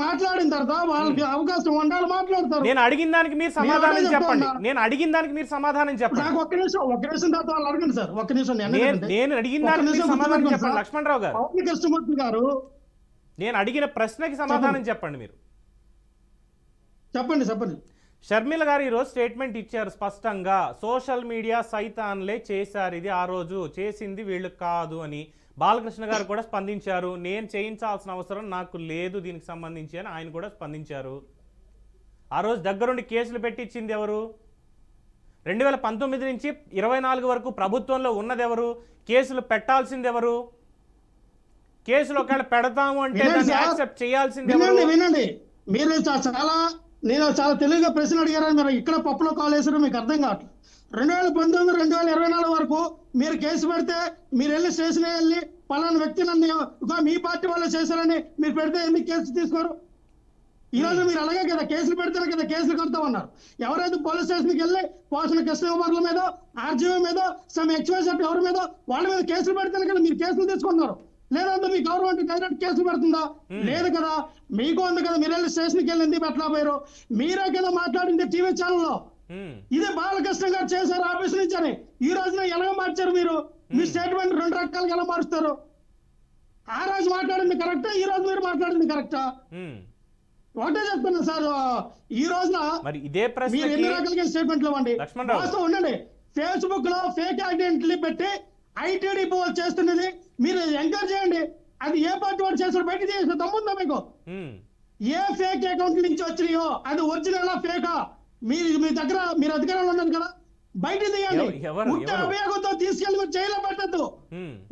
మాట్లాడిన తర్వాత వాళ్ళకి అవకాశం ఉండాలి, మాట్లాడతారు. నేను అడిగిన దానికి మీరు సమాధానం చెప్పండి. నాకు ఒక్క నిమిషం తర్వాత వాళ్ళు అడగండి సార్. ఒక్క నిమిషం నేను అడిగిన దానికి సమాధానం చెప్పండి. లక్ష్మణరావు గారు, కృష్ణమూర్తి గారు, నేను అడిగిన ప్రశ్నకి సమాధానం చెప్పండి. మీరు చెప్పండి. షర్మిల గారు ఈరోజు స్టేట్మెంట్ ఇచ్చారు స్పష్టంగా, సోషల్ మీడియా సైతాన్లే చేశారు, ఇది ఆ రోజు చేసింది వీళ్ళు కాదు అని. బాలకృష్ణ గారు కూడా స్పందించారు, నేను చేయించాల్సిన అవసరం నాకు లేదు దీనికి సంబంధించి అని ఆయన కూడా స్పందించారు. ఆ రోజు దగ్గరుండి కేసులు పెట్టించింది ఎవరు? 2019 నుంచి 24 వరకు ప్రభుత్వంలో ఉన్నది ఎవరు? కేసులు పెట్టాల్సింది ఎవరు? కేసులు ఒకవేళ పెడతాము అంటే దాన్ని యాక్సెప్ట్ చేయాల్సింది ఎవరు? మీరు నేను చాలా తెలివిగా ప్రశ్న అడిగారని మీరు ఇక్కడ పప్పులో కాల్ వేసారో మీకు అర్థం కావట్లేదు. 2019 2024 వరకు మీరు కేసు పెడితే మీరు వెళ్ళి స్టేషన్ వెళ్ళి పలానా వ్యక్తి నన్ను మీ పార్టీ వాళ్ళే చేశారని మీరు పెడితే ఎందుకు కేసు తీసుకోరు? ఈ రోజు మీరు అలాగే కదా కేసులు పెడతారు కదా, కేసులు కడతామన్నారు. ఎవరైతే పోలీస్ స్టేషన్కి వెళ్ళి పోషణ కృష్ణకుమార్ల మీద, ఆర్జీవీ మీద, సమ్ ఎక్స్వైజెడ్ ఎవరి మీద వాళ్ళ మీద కేసులు పెడతారు కదా, మీరు కేసులు తీసుకున్నారు. లేదంటే మీ గవర్నమెంట్ డైరెక్ట్ కేసులు పెడుతుందా? లేదు కదా. మీకు ఉంది కదా, మీరు వెళ్ళి స్టేషన్కి వెళ్ళి ఎందుకు పెట్టలేకపోయారు? మీరే కదా మాట్లాడింది టీవీ ఛానల్లో. ఇదే బాలకృష్ణ గారు చేశారు ఆఫీస్ నుంచి అని. ఈ రోజున ఎలా మార్చారు మీరు? మీ స్టేట్మెంట్ 2 రకాలుగా ఎలా మారుస్తారు? ఆ రోజు మాట్లాడింది కరెక్టా, ఈ రోజు మీరు మాట్లాడింది కరెక్టా? ఒకటే చెప్తున్నా సార్, ఈ రోజున మరి ఇదే మీరు ఎన్ని రకాలుగా స్టేట్మెంట్లు ఇవ్వండి. వాస్తవం ఉండండి. ఫేస్బుక్ లో ఫేక్ ఐడెంటిటీ పెట్టి ఐటీడీ పోల్ చేస్తున్నది మీరు ఎంకరేజ్ చేయండి. అది ఏ పార్టీ వాడు చేస్తాడు బయట చేసిన దమ్ముందా మీకు? ఏ ఫేక్ అకౌంట్ నుంచి వచ్చినాయో అది ఒరిజినల్ ఫేకా? మీ దగ్గర మీరు అధికారంలో ఉన్నారు కదా, బయట తీయండి. ఉట్టి అభియోగంతో తీసుకెళ్లి మీరు జైల్లో పెట్టద్దు.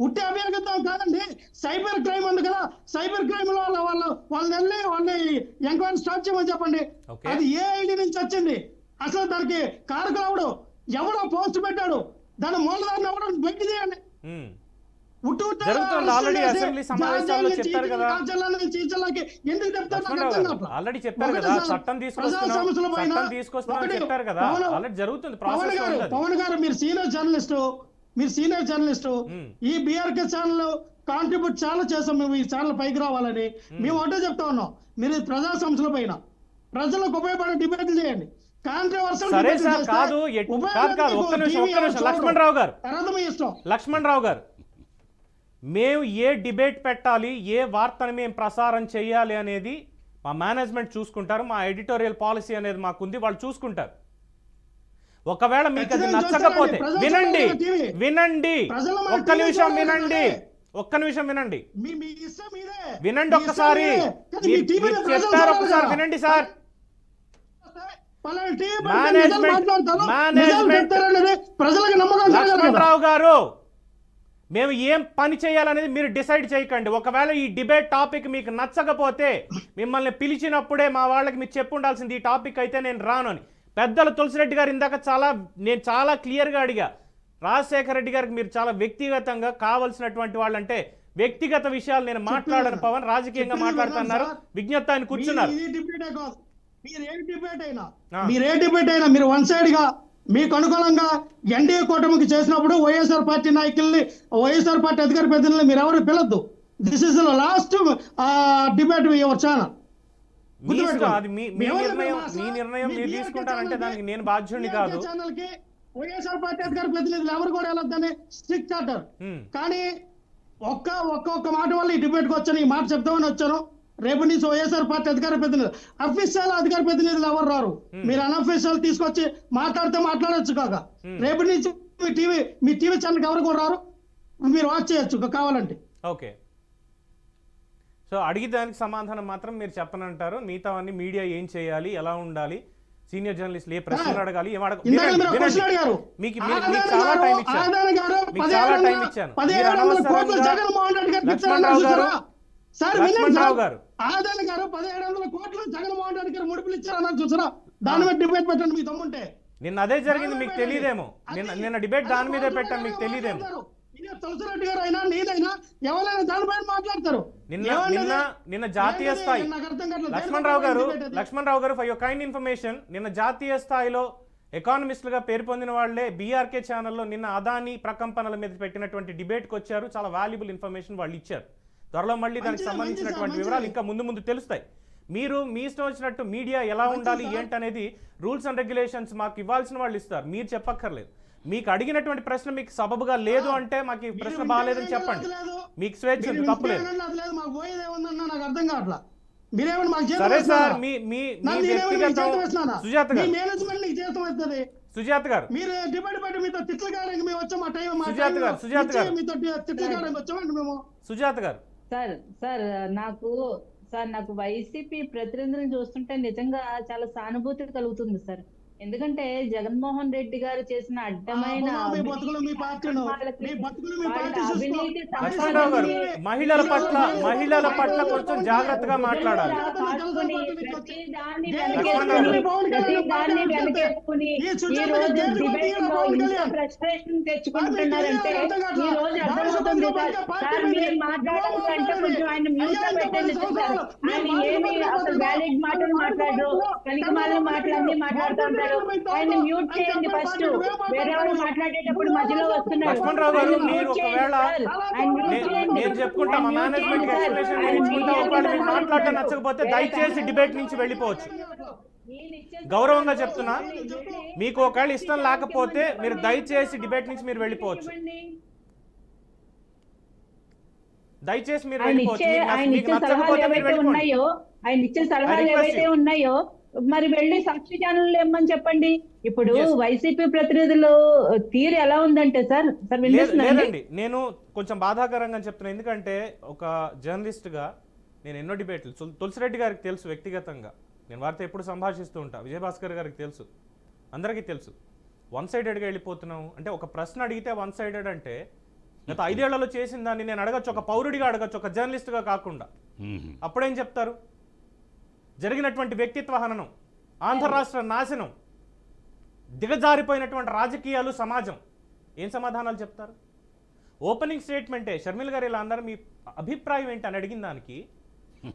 ఉట్టి అభియోగంతో కాదండి, సైబర్ క్రైమ్ ఉంది కదా, సైబర్ క్రైమ్ లో వాళ్ళని ఎంక్వైరీ స్టార్ట్ చేయమని చెప్పండి. అది ఏ ఐడి నుంచి వచ్చింది, అసలు దానికి కారకులు ఎవడో పోస్ట్ పెట్టాడు, దాని మూలధారణ ఎవడో బయట తీయండి. ఆల్రెడీ అసెంబ్లీ సమావేశాల్లో చెప్పారు కదా, ఆల్రెడీ చెప్పారు కదా, చట్టం తీసుకొస్తున్నా చెప్పారు కదా, ఆల్రెడీ జరుగుతుంది ప్రాసెస్. పవన్ గారు మీరు సీనియర్ జర్నలిస్టు, ఈ బీఆర్కే ఛానల్ కాంట్రిబ్యూట్ చాలా చేసాం మేము ఈ ఛానల్ పైకి రావాలని. మేము ఒకటే చెప్తా ఉన్నాం, మీరు ప్రజా సంస్థల పైన ప్రజలకు ఉపయోగపడే డిబేట్లు చేయండి. లక్ష్మణ్ రావు గారు, మేము ఏ డిబేట్ పెట్టాలి, ఏ వార్తను మేము ప్రసారం చేయాలి అనేది మా మేనేజ్మెంట్ చూసుకుంటారు. మా ఎడిటోరియల్ పాలసీ అనేది మాకుంది, వాళ్ళు చూసుకుంటారు. ఒకవేళ మీకు అది నచ్చకపోతే వినండి ఒక్క నిమిషం వినండి ఒక్కసారి చెప్తారు, ఒకసారి వినండి సార్. లక్ష్మణరావు గారు, మేము ఏం పని చేయాలనేది మీరు డిసైడ్ చేయకండి. ఒకవేళ ఈ డిబేట్ టాపిక్ మీకు నచ్చకపోతే మిమ్మల్ని పిలిచినప్పుడే మా వాళ్ళకి మీరు చెప్పు ఉండాల్సింది, ఈ టాపిక్ అయితే నేను రాను అని. పెద్దలు తులసిరెడ్డి గారు ఇందాక నేను చాలా క్లియర్గా అడిగా, రాజశేఖర రెడ్డి గారికి మీరు చాలా వ్యక్తిగతంగా కావాల్సినటువంటి వాళ్ళంటే వ్యక్తిగత విషయాలు నేను మాట్లాడను పవన్, రాజకీయంగా మాట్లాడుతున్నారు. విజ్ఞప్తి ఆయన కూర్చున్నారు. మీరు ఏ డిబేట్ అయినా మీరు వన్ సైడ్ గా మీకు అనుకూలంగా ఎన్డీఏ కూటమికి చేసినప్పుడు వైఎస్ఆర్ పార్టీ నాయకుల్ని, వైఎస్ఆర్ పార్టీ అధికార ప్రతినిధులు మీరు ఎవరు పిలద్దు. This is the last debate your channel. Channel కి వైఎస్ఆర్ పార్టీ అధికార ప్రతినిధులు ఎవరు కూడా వెళ్ళొద్దని స్ట్రిక్ట్ చార్టర్. కానీ ఒక్క మాట వల్ల ఈ డిబేట్ కి వచ్చాను, ఈ మాట చెప్తామని వచ్చాను. రేపు నుంచి వైఎస్ఆర్ పార్టీ అధికార ప్రతినిధులు, అఫీషియల్ అధికార ప్రతినిధులు ఎవరు రారు. మీరు అన్అఫీషియల్ తీసుకొచ్చి మాట్లాడొచ్చు కాక. రేపు నుంచి మీ టీవీ ఛానల్కి ఎవరు కూడా రారు, మీరు వాచ్ చేయొచ్చు కావాలంటే. ఓకే, సో అడిగి దానికి సమాధానం మాత్రం మీరు చెప్పనంటారు. మిగతా అన్ని మీడియా ఏం చేయాలి, ఎలా ఉండాలి, సీనియర్ జర్నలిస్ట్ ఏ ప్రశ్నలు అడగాలి, మీకు చాలా టైం ఇచ్చాను. లక్ష్మణరావు గారు, ఆదాని గారు 1700 కోట్లు జగన్మోహన్ రెడ్డి గారు ముడుపులు ఇచ్చారన్నారు చూసారా, దాని మీద డిబేట్ పెట్టండి మీ దమ్ముంటే. నిన్న అదే జరిగింది, మీకు తెలియదేమో. నిన్న డిబేట్ దాని మీదే పెట్టాం, మీకు తెలియదేమో. తులసిరెడ్డి గారు అయినా నేనైనా ఎవరైనా దానిపైన మాట్లాడతారు. నిన్న జాతీయ స్థాయి లక్ష్మణరావు గారు ఫర్ యువర్ కైండ్ ఇన్ఫర్మేషన్, నిన్న జాతీయ స్థాయిలో ఎకానమిస్టులుగా పేరు పొందిన వాళ్లే బీఆర్కే ఛానల్లో నిన్న అదానీ ప్రకంపనల మీద పెట్టినటువంటి డిబేట్కి వచ్చారు. చాలా వాల్యుబుల్ ఇన్ఫర్మేషన్ వాళ్ళు ఇచ్చారు. త్వరలో మళ్ళీ దానికి సంబంధించినటువంటి వివరాలు ఇంకా ముందు తెలుస్తాయి. మీరు మీ ఇష్టం వచ్చినట్టు మీడియా ఎలా ఉండాలి ఏంటనేది రూల్స్ అండ్ రెగ్యులేషన్స్ మాకు ఇవ్వాల్సిన వాళ్ళు ఇస్తారు, మీరు చెప్పక్కర్లేదు. మీకు అడిగినటువంటి ప్రశ్న మీకు సబబుగా లేదు అంటే మాకు ఈ ప్రశ్న బాగాలేదని చెప్పండి, మీకు స్వేచ్ఛ ఉంది, తప్పులేదు. సరే సార్, మీ సుజాత గారు నాకు వైసీపీ ప్రతినిధులను చూస్తుంటే నిజంగా చాలా సానుభూతి కలుగుతుంది సార్. ఎందుకంటే జగన్మోహన్ రెడ్డి గారు చేసిన అడ్డమైన మీ బతుకులు మీ పార్టీలు మీ బతుకులు మీ పార్టీ చూసుకో. అవినీతి లక్ష్మణరావు గారు, మహిళల పట్ల కొంచెం జాగ్రత్తగా మాట్లాడాలి. ఫ్రస్ట్రేషన్ తెచ్చుకుంటున్నారంటే ఈ రోజు అర్థమవుతుంది సార్. మీరు మాట్లాడాలంటే కొంచెం ఆయన మ్యూట్ లో పెట్టండి సార్. ఆయన ఏమి అసలు వ్యాలిడ్ మాటలు మాట్లాడరు, పనికిమాలిన మాటలన్నీ మాట్లాడుతుంటారు. ఆయన మ్యూట్ చేయండి ఫస్ట్. వేరే వాళ్ళు మాట్లాడేటప్పుడు మధ్యలో వస్తున్నారు. లక్ష్మణరావు గారు, మీరు ఒకవేళ నేను చెప్పుకుంటా, మా మేనేజ్మెంట్ ఎక్స్ప్లెనేషన్ ఇచ్చుకుంటా, ఒకవేళ మీరు మాట్లాడటం నచ్చకపోతే దయచేసి డిబేట్ నుంచి వెళ్ళిపోవచ్చు. గౌరవంగా చెప్తున్నా, మీకు ఒకవేళ ఇష్టం లేకపోతే మీరు దయచేసి డిబేట్ నుంచి మీరు వెళ్ళిపోవచ్చు. దయచేసి మీరు వెళ్ళిపోవచ్చు. ఆయన ఇచ్చే సలహాలు ఏవైతే ఉన్నాయో మరి వెళ్ళి సాక్షి ఛానల్ ఏమని చెప్పండి. ఇప్పుడు వైసీపీ ప్రతినిధులు తీరు ఎలా ఉందంటే సార్ లేదండి, నేను కొంచెం బాధాకరంగా చెప్తున్నా. ఎందుకంటే ఒక జర్నలిస్ట్ గా నేను ఎన్నో డిబేట్లు, తులసిరెడ్డి గారికి తెలుసు వ్యక్తిగతంగా, నేను వారితో ఎప్పుడు సంభాషిస్తూ ఉంటా. విజయభాస్కర్ గారికి తెలుసు, అందరికీ తెలుసు. వన్ సైడెడ్గా వెళ్ళిపోతున్నావు అంటే, ఒక ప్రశ్న అడిగితే వన్ సైడెడ్ అంటే గత 5 ఏళ్లలో చేసిన దాన్ని నేను అడగచ్చు, ఒక పౌరుడిగా అడగచ్చు, ఒక జర్నలిస్ట్గా కాకుండా. అప్పుడేం చెప్తారు? జరిగినటువంటి వ్యక్తిత్వ హననం, ఆంధ్ర రాష్ట్ర నాశనం, దిగజారిపోయినటువంటి రాజకీయాలు, సమాజం, ఏం సమాధానాలు చెప్తారు? ఓపెనింగ్ స్టేట్మెంటే షర్మిల గారు ఇలా అన్నారు, మీ అభిప్రాయం ఏంటి అని అడిగిన దానికి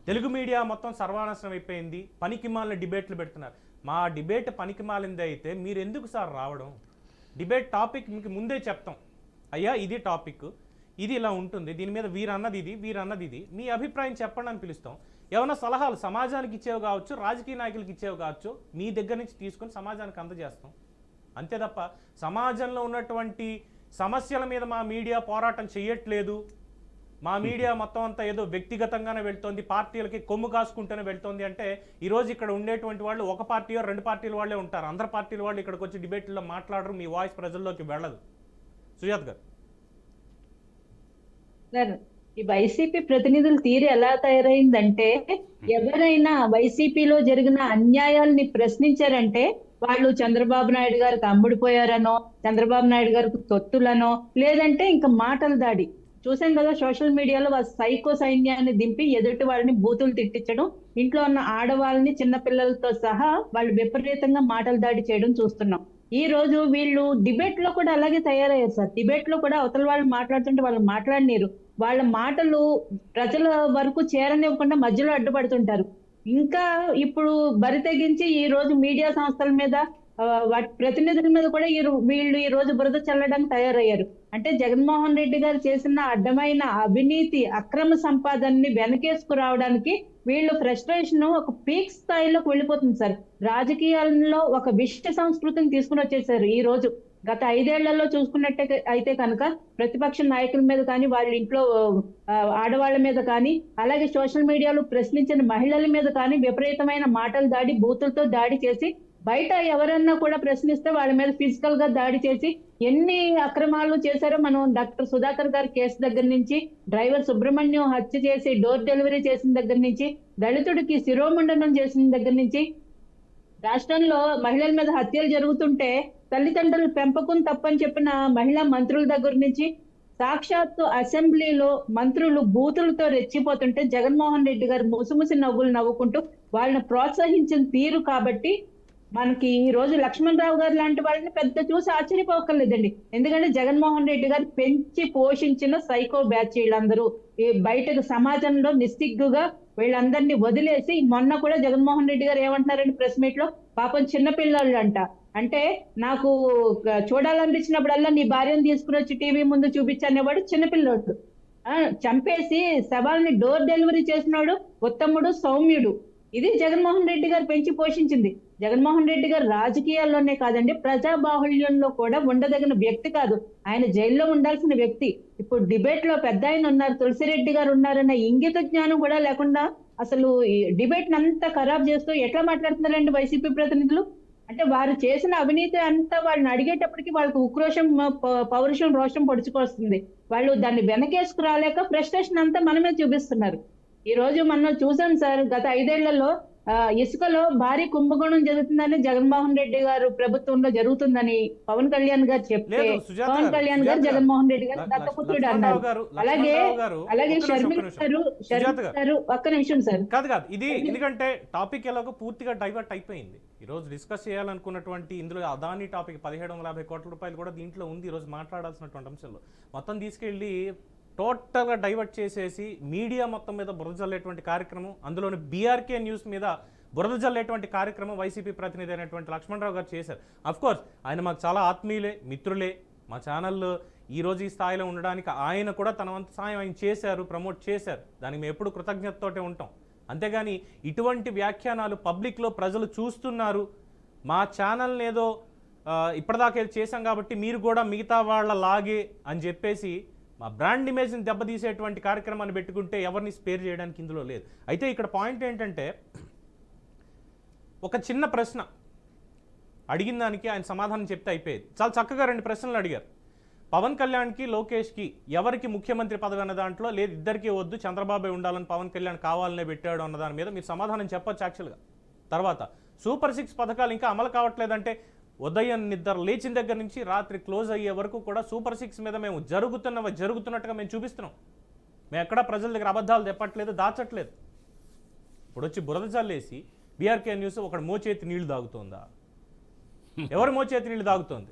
తెలుగు మీడియా మొత్తం సర్వనాశనం అయిపోయింది, పనికిమాలిన డిబేట్లు పెడుతున్నారు. మా డిబేట్ పనికిమాలింది అయితే మీరు ఎందుకు సార్ రావడం? డిబేట్ టాపిక్ మీకు ముందే చెప్తాం, అయ్యా ఇది టాపిక్, ఇది ఇలా ఉంటుంది, దీని మీద వీరన్నది ఇది, మీ అభిప్రాయం చెప్పండి అని పిలుస్తాం. ఏమైనా సలహాలు సమాజానికి ఇచ్చేవి కావచ్చు, రాజకీయ నాయకులకి ఇచ్చేవి కావచ్చు, మీ దగ్గర నుంచి తీసుకొని సమాజానికి అందజేస్తాం. అంతే తప్ప సమాజంలో ఉన్నటువంటి సమస్యల మీద మా మీడియా పోరాటం చేయట్లేదు, మా మీడియా మొత్తం అంతా ఏదో వ్యక్తిగతంగానే వెళ్తోంది, పార్టీలకి కొమ్ము కాసుకుంటూనే వెళ్తోంది అంటే, ఈరోజు ఇక్కడ ఉండేటువంటి వాళ్ళు ఒక పార్టీయో 2 పార్టీల వాళ్ళే ఉంటారు. అందరు పార్టీల వాళ్ళు ఇక్కడికి వచ్చి డిబేట్లో మాట్లాడరు, మీ వాయిస్ ప్రజల్లోకి వెళ్ళదు. సుజాత్ గారు, ఈ వైసీపీ ప్రతినిధుల తీరు ఎలా తయారైందంటే, ఎవరైనా వైసీపీలో జరిగిన అన్యాయాల్ని ప్రశ్నించారంటే వాళ్ళు చంద్రబాబు నాయుడు గారికి అమ్ముడిపోయారనో, చంద్రబాబు నాయుడు గారికి తొత్తులనో, లేదంటే ఇంకా మాటల దాడి చూసాం కదా సోషల్ మీడియాలో. వాళ్ళ సైకో సైన్యాన్ని దింపి ఎదుటి వాళ్ళని బూతులు తిట్టించడం, ఇంట్లో ఉన్న ఆడవాళ్ళని చిన్నపిల్లలతో సహా వాళ్ళు విపరీతంగా మాటల దాడి చేయడం చూస్తున్నాం. ఈ రోజు వీళ్ళు డిబేట్ లో కూడా అలాగే తయారయ్యారు సార్. డిబేట్ లో కూడా అవతల వాళ్ళు మాట్లాడుతుంటే వాళ్ళు మాట్లాడనీరు, వాళ్ళ మాటలు ప్రజల వరకు చేరనివ్వకుండా మధ్యలో అడ్డుపడుతుంటారు. ఇంకా ఇప్పుడు బరి తెగించి ఈ రోజు మీడియా సంస్థల మీద, వాటి ప్రతినిధుల మీద కూడా వీళ్ళు ఈ రోజు బురద చల్లడానికి తయారయ్యారు. అంటే జగన్మోహన్ రెడ్డి గారు చేసిన అడ్డమైన అవినీతి, అక్రమ సంపాదనని వెనకేసుకు రావడానికి వీళ్ళు ఫ్రస్ట్రేషన్ ఒక పీక్ స్థాయిలోకి వెళ్ళిపోతుంది సార్. రాజకీయాల్లో ఒక విశిష్ట సంస్కృతిని తీసుకుని వచ్చేసారు. ఈ రోజు గత 5 ఏళ్లలో చూసుకున్నట్టే అయితే కనుక ప్రతిపక్ష నాయకుల మీద కానీ, వాళ్ళ ఇంట్లో ఆడవాళ్ల మీద కానీ, అలాగే సోషల్ మీడియాలో ప్రశ్నించిన మహిళల మీద కానీ విపరీతమైన మాటలు దాడి, బూతులతో దాడి చేసి, బయట ఎవరన్నా కూడా ప్రశ్నిస్తే వాళ్ళ మీద ఫిజికల్ గా దాడి చేసి ఎన్ని అక్రమాలు చేశారో మనం డాక్టర్ సుధాకర్ గారి కేసు దగ్గర నుంచి, డ్రైవర్ సుబ్రహ్మణ్యం హత్య చేసి డోర్ డెలివరీ చేసిన దగ్గర నుంచి, దళితుడికి శిరోమండనం చేసిన దగ్గర నుంచి, రాష్ట్రంలో మహిళల మీద హత్యలు జరుగుతుంటే తల్లిదండ్రుల పెంపకం తప్పని చెప్పిన మహిళా మంత్రుల దగ్గర నుంచి, సాక్షాత్తు అసెంబ్లీలో మంత్రులు బూతులతో రెచ్చిపోతుంటే జగన్మోహన్ రెడ్డి గారు ముసిముసి నవ్వులు నవ్వుకుంటూ వాళ్ళని ప్రోత్సహించిన తీరు కాబట్టి మనకి ఈ రోజు లక్ష్మణరావు గారు లాంటి వాళ్ళని పెద్ద చూసి ఆశ్చర్యపోకర్లేదండి. ఎందుకంటే జగన్మోహన్ రెడ్డి గారు పెంచి పోషించిన సైకో బ్యాచ్ వీళ్ళందరూ. బయటకు సమాజంలో నిస్సిగ్గుగా వీళ్ళందరినీ వదిలేసి, మొన్న కూడా జగన్మోహన్ రెడ్డి గారు ఏమంటున్నారండి ప్రెస్ మీట్ లో, పాపం చిన్నపిల్లలు అంట, అంటే నాకు చూడాలనిపించినప్పుడల్లా నీ భార్యను తీసుకుని వచ్చి టీవీ ముందు చూపించనేవాడు చిన్నపిల్లోడు, చంపేసి శవాల్ని డోర్ డెలివరీ చేసినాడు ఉత్తముడు, సౌమ్యుడు. ఇది జగన్మోహన్ రెడ్డి గారు పెంచి పోషించింది. జగన్మోహన్ రెడ్డి గారు రాజకీయాల్లోనే కాదండి, ప్రజా బాహుళ్యంలో కూడా ఉండదగిన వ్యక్తి కాదు, ఆయన జైల్లో ఉండాల్సిన వ్యక్తి. ఇప్పుడు డిబేట్ లో పెద్ద ఆయన ఉన్నారు, తులసిరెడ్డి గారు ఉన్నారన్న ఇంగిత జ్ఞానం కూడా లేకుండా అసలు డిబేట్ అంతా ఖరాబ్ చేస్తూ ఎట్లా మాట్లాడుతున్నారండి వైసీపీ ప్రతినిధులు. అంటే వారు చేసిన అవినీతి అంతా వాళ్ళని అడిగేటప్పటికి వాళ్ళకి ఉక్రోషం, పౌరుషం, రోషం పొడుచుకొస్తుంది. వాళ్ళు దాన్ని వెనకేసుకు రాలేక ఫ్రస్ట్రేషన్ అంతా మనమే చూపిస్తున్నారు. ఈ రోజు మనం చూసాం సార్, గత 5 ఏళ్లలో ఇసుకలో భారీ కుంభకోణం జరుగుతుందని జగన్మోహన్ రెడ్డి గారు ప్రభుత్వంలో జరుగుతుందని పవన్ కళ్యాణ్ గారు చెప్తే లేదు, సుజాత పవన్ గారు, కళ్యాణ్ సుజాత గారు గారు, జగన్మోహన్ రెడ్డి గారు ల- దత్తపుత్రుడు లక్ష్మణరావు అన్నారు. గారు, అలాగే లక్ష్మణరావు గారు, అలాగే ఒక్క నిమిషం, షర్మిల ఒక్క నిమిషం. గారు సుజాత గారు. గారు ఒక్క నిమిషం సార్. కాదు ఇది ఎందుకంటే టాపిక్ ఎలాగో పూర్తిగా డైవర్ట్ అయిపోయింది. ఈరోజు డిస్కస్ చేయాలనుకున్నటువంటి ఇందులో అదాని టాపిక్ 1750 కోట్ల రూపాయలు కూడా దీంట్లో ఉంది. ఈరోజు మాట్లాడాల్సినటువంటి అంశంలో మొత్తం తీసుకెళ్ళి టోటల్గా డైవర్ట్ చేసేసి మీడియా మొత్తం మీద బురద జల్లేటువంటి కార్యక్రమం, అందులోని బీఆర్కే న్యూస్ మీద బురద జల్లేటువంటి కార్యక్రమం వైసీపీ ప్రతినిధి అయినటువంటి లక్ష్మణరావు గారు చేశారు. అఫ్కోర్స్ ఆయన మాకు చాలా ఆత్మీయులే, మిత్రులే. మా ఛానల్ ఈరోజు ఈ స్థాయిలో ఉండడానికి ఆయన కూడా తన వంతు సాయం ఆయన చేశారు, ప్రమోట్ చేశారు. దానికి మేము ఎప్పుడు కృతజ్ఞతతోటే ఉంటాం. అంతేగాని ఇటువంటి వ్యాఖ్యానాలు పబ్లిక్లో ప్రజలు చూస్తున్నారు, మా ఛానల్ని ఏదో ఇప్పటిదాకా ఏదో చేశాం కాబట్టి మీరు కూడా మిగతా వాళ్ళ లాగే అని చెప్పేసి మా బ్రాండ్ ఇమేజ్ని దెబ్బతీసేటువంటి కార్యక్రమాన్ని పెట్టుకుంటే ఎవరిని స్పేర్ చేయడానికి ఇందులో లేదు. అయితే ఇక్కడ పాయింట్ ఏంటంటే, ఒక చిన్న ప్రశ్న అడిగిన దానికి ఆయన సమాధానం చెప్తే అయిపోయేది. చాలా చక్కగా 2 ప్రశ్నలు అడిగారు. పవన్ కళ్యాణ్కి లోకేష్కి ఎవరికి ముఖ్యమంత్రి పదవి అన్న దాంట్లో లేదు, ఇద్దరికీ వద్దు, చంద్రబాబు ఉండాలని పవన్ కళ్యాణ్ కావాలనే పెట్టాడు అన్న దాని మీద మీరు సమాధానం చెప్పొచ్చు యాక్చువల్గా. తర్వాత సూపర్ 6 పథకాలు ఇంకా అమలు కావట్లేదంటే ఉదయం నిద్ర లేచిన దగ్గర నుంచి రాత్రి క్లోజ్ అయ్యే వరకు కూడా సూపర్ 6 మీద మేము జరుగుతున్నట్టుగా మేము చూపిస్తున్నాం. మేము ఎక్కడా ప్రజల దగ్గర అబద్ధాలు చెప్పట్లేదు, దాచట్లేదు. ఇప్పుడు వచ్చి బురద జల్లేసి బీఆర్కే న్యూస్ ఒకడు మోచేతి నీళ్లు తాగుతోందా? ఎవరు మోచేతి నీళ్లు తాగుతోంది?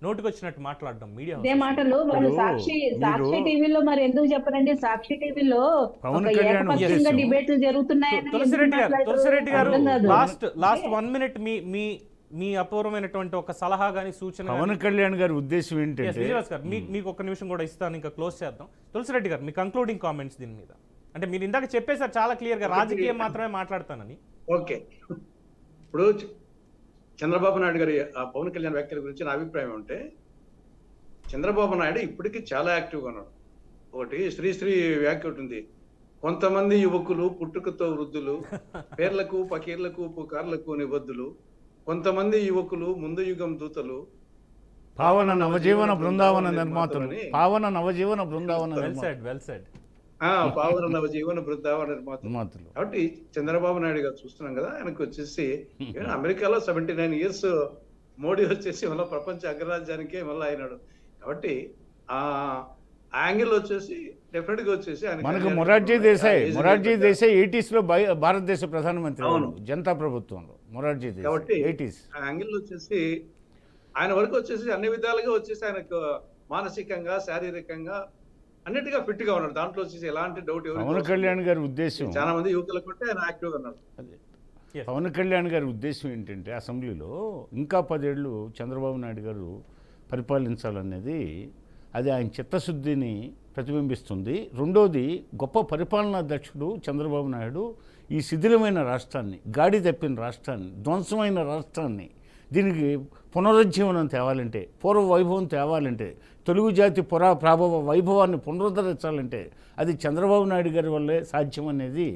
నోటికి వచ్చినట్టు మాట్లాడడం మీడియా. ఇదే మాటలు వాళ్ళు సాక్షి టీవీలో మరి ఎందుకు చెప్పరండి? సాక్షి టీవీలో పవన్ ఒక కళ్యాణ్ ఏకపక్షంగా ఉద్దేశం. డిబేట్లు జరుగుతున్నాయని తులసిరెడ్డి గారు అర్థం కాదు. లాస్ట్ 1 మినిట్ మీ అపూర్వమైనటువంటి ఒక సలహా కానీ సూచన పవన్ కళ్యాణ్ గారి ఉద్దేశం ఏంటంటే, విజయవాస్ గారు మీకు ఒక నిమిషం కూడా ఇస్తాను, ఇంకా క్లోజ్ చేద్దాం. తులసిరెడ్డి గారు మీ కంక్లూడింగ్ కామెంట్స్ దీని మీద. అంటే మీరు ఇందాక చెప్పేసారు చాలా క్లియర్ గా రాజకీయం మాత్రమే మాట్లాడతానని. ఓకే, ఇప్పుడు చంద్రబాబు నాయుడు గారి ఆ పవన్ కళ్యాణ్ వ్యాఖ్యల గురించి నా అభిప్రాయం అంటే, చంద్రబాబు నాయుడు ఇప్పటికీ చాలా యాక్టివ్గా ఉన్నాడు. ఒకటి శ్రీశ్రీ వ్యాఖ్య ఉంటుంది, కొంతమంది యువకులు పుట్టుకతో వృద్ధులు, పేర్లకు పకీర్లకు పుకార్లకు నిబద్ధులు, కొంతమంది యువకులు ముందు యుగం దూతలు, పావన నవజీవన బృందావన నిర్మాతలు, పావన నవజీవన బృందావన వెల్ సెడ్. పావన నవజీవన బృందావన నిర్మాతలు. కాబట్టి చంద్రబాబు నాయుడు గారు చూస్తున్నాం కదా, ఆయనకు వచ్చేసి అమెరికాలో 79 years మోడీ వచ్చేసి మళ్ళీ ప్రపంచ అగ్రరాజ్యానికే మళ్ళీ అయినాడు. కాబట్టి ఆ యాంగిల్ వచ్చేసి డెఫినెట్ గా వచ్చేసి మనకు మొరార్జీ దేశాయ్ 80s లో భారతదేశ ప్రధానమంత్రి, జనతా ప్రభుత్వంలో మొరార్జీ కాబట్టి దేశాయ్ 80s. ఆ యాంగిల్ వచ్చేసి ఆయన వరకు వచ్చేసి అన్ని విధాలుగా వచ్చేసి ఆయనకు మానసికంగా శారీరకంగా అన్నిటిగా ఫిట్ గా ఉన్నాడు. దాంట్లో వచ్చేసి ఎలాంటి డౌట్ పవన్ కళ్యాణ్ గారి ఉద్దేశం, చాలా మంది యువకులకు కూడా ఆయన యాక్టివ్ గా ఉన్నాడు. పవన్ కళ్యాణ్ గారి ఉద్దేశం ఏంటంటే, అసెంబ్లీలో ఇంకా 10 ఏళ్ళు చంద్రబాబు నాయుడు గారు పరిపాలించాలనేది, అది ఆయన చిత్తశుద్ధిని ప్రతిబింబిస్తుంది. రెండోది, గొప్ప పరిపాలనా దక్షుడు చంద్రబాబు నాయుడు ఈ శిథిలమైన రాష్ట్రాన్ని, గాడి తప్పిన రాష్ట్రాన్ని, ధ్వంసమైన రాష్ట్రాన్ని, దీనికి పునరుజ్జీవనం తేవాలంటే, పూర్వ వైభవం తేవాలంటే, తెలుగు జాతి ప్రాభవ వైభవాన్ని పునరుద్ధరించాలంటే అది చంద్రబాబు నాయుడు గారి వల్లే సాధ్యం అనేది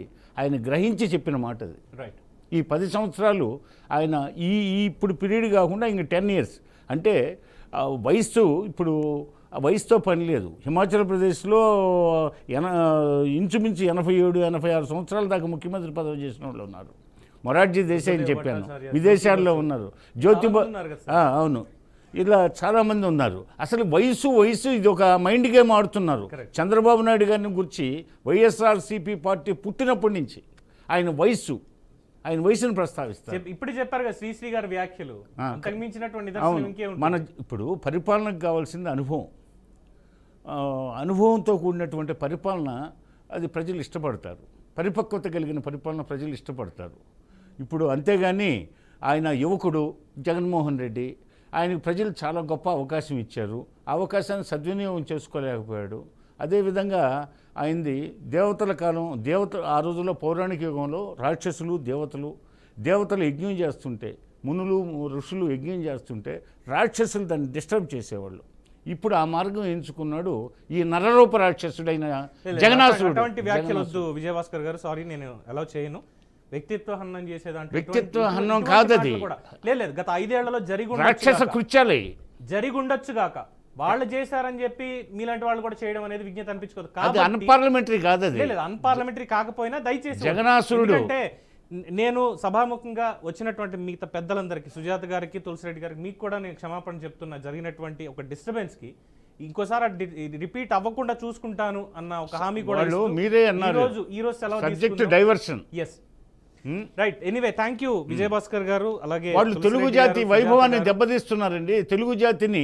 ఆయన గ్రహించి చెప్పిన మాట అది. రైట్. ఈ 10 సంవత్సరాలు ఆయన ఇప్పుడు పీరియడ్ కాకుండా ఇంక 10 years అంటే వయస్సు, ఇప్పుడు వయసుతో పని లేదు. హిమాచల్ ప్రదేశ్లో ఇంచుమించు 87-86 సంవత్సరాల దాకా ముఖ్యమంత్రి పదవి చేసిన వాళ్ళు ఉన్నారు. మొరార్జీ దేశాయ్ అని చెప్పాను, విదేశాల్లో ఉన్నారు. అవును, ఇలా చాలామంది ఉన్నారు. అసలు వయసు ఇది ఒక మైండ్ గేమ్ ఆడుతున్నారు. చంద్రబాబు నాయుడు గారిని గురించి వైఎస్ఆర్సీపీ పార్టీ పుట్టినప్పటి నుంచి ఆయన వయసును ప్రస్తావిస్తారు. ఇప్పుడు చెప్పారు కదా శ్రీశ్రీ గారి వ్యాఖ్యలు, అంతకు మించినటువంటి నిదర్శనం ఇంకేముంది? మన ఇప్పుడు పరిపాలనకు కావాల్సింది అనుభవంతో కూడినటువంటి పరిపాలన, అది ప్రజలు ఇష్టపడతారు. పరిపక్వత కలిగిన పరిపాలన ప్రజలు ఇష్టపడతారు. ఇప్పుడు అంతేగాని ఆయన యువకుడు జగన్మోహన్ రెడ్డి, ఆయనకు ప్రజలు చాలా గొప్ప అవకాశం ఇచ్చారు, అవకాశాన్ని సద్వినియోగం చేసుకోలేకపోయాడు. అదేవిధంగా ఆయనది దేవతల కాలం, ఆ రోజుల్లో పౌరాణిక యుగంలో రాక్షసులు దేవతలు యజ్ఞం చేస్తుంటే, మునులు ఋషులు యజ్ఞం చేస్తుంటే రాక్షసులు దాన్ని డిస్టర్బ్ చేసేవాళ్ళు. ఇప్పుడు ఆ మార్గం ఎంచుకున్నాడు ఈ నరరూప రాక్షసుడైన జగన్నాసురుడు. అటువంటి వ్యాఖ్యలు వద్దు విజయభాస్కర్ గారు, సారీ నేను అలౌ చేయను. వ్యక్తిత్వ హననం చేసేదాంట్లో వ్యక్తిత్వ హననం కాదది. లేదు, గత 5 ఏళ్లలో రాక్షస కృత్యాలే జరిగుండొచ్చు గాక. వాళ్ళు చేశారని చెప్పి మీలాంటి వాళ్ళు కూడా చేయడం అనేది విజ్ఞత అనిపించుకోదు అది కాబట్టి అన్పార్లమెంటరీ కాదు అది. లేదు అన్పార్లమెంటరీ కాకపోయినా దయచేసి జగనాసురుడు. ఎందుకంటే నేను సభాముఖంగా వచ్చినటువంటి మిగతా పెద్దలందరికీ, సుజాత గారికి, తులసిరెడ్డి గారికి, మీకు కూడా నేను క్షమాపణ చెప్తున్నా. జరిగినటువంటి ఒక డిస్టర్బెన్స్కి ఇంకోసారి రిపీట్ అవ్వకుండా చూసుకుంటాను అన్న ఒక హామీ కూడా వాళ్ళు ఇస్తూ మీరే అన్నారు ఈ రోజు సెలవు subject diversion. Yes right. Anyway thank you Vijayabhaskar గారు. అలాగే వాళ్ళు తెలుగు తులసిరెడ్డి జాతి గారు, వైభవాన్ని సుజాత గారు. దెబ్బతీస్తున్నారండి. తెలుగు జాతిని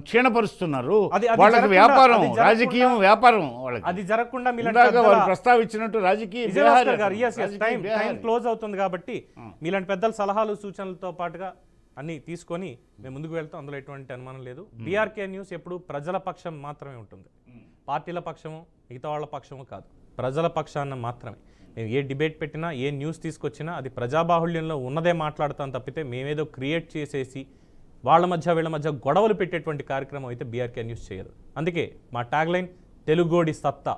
క్షీణపరుస్తున్నారు. అది వాళ్ళకి జరగకుండా- వ్యాపారం, అది జరగకుండా- రాజకీయం వ్యాపారం వాళ్ళకి. అది జరగకుండా మీలాంటి ఇందాక పెద్దల- వాళ్ళు ప్రస్తావించినట్టు రాజకీయ విజయభాస్కర్ గారు రాజకీయ టైం బేహారీ. క్లోజ్ అవుతుంది కాబట్టి మీలాంటి పెద్దల సలహాలు సూచనలతో పాటుగా అన్ని తీసుకొని మేము ముందుకు వెళ్తాం. అందులో ఎటువంటి అనుమానం లేదు. బీఆర్కే న్యూస్ ఎప్పుడు ప్రజల పక్షం మాత్రమే ఉంటుంది. పార్టీల పక్షము, మిగతా వాళ్ళ పక్షము కాదు, ప్రజల పక్షాన మాత్రమే. మేము ఏ డిబేట్ పెట్టినా, ఏ న్యూస్ తీసుకొచ్చినా అది ప్రజాబాహుళ్యంలో ఉన్నదే మాట్లాడతాం తప్పితే మేమేదో క్రియేట్ చేసేసి వాళ్ళ మధ్య వీళ్ళ మధ్య గొడవలు పెట్టేటువంటి కార్యక్రమం అయితే బీఆర్కే న్యూస్ చేయదు. అందుకే మా ట్యాగ్ లైన్ తెలుగోడి సత్తా.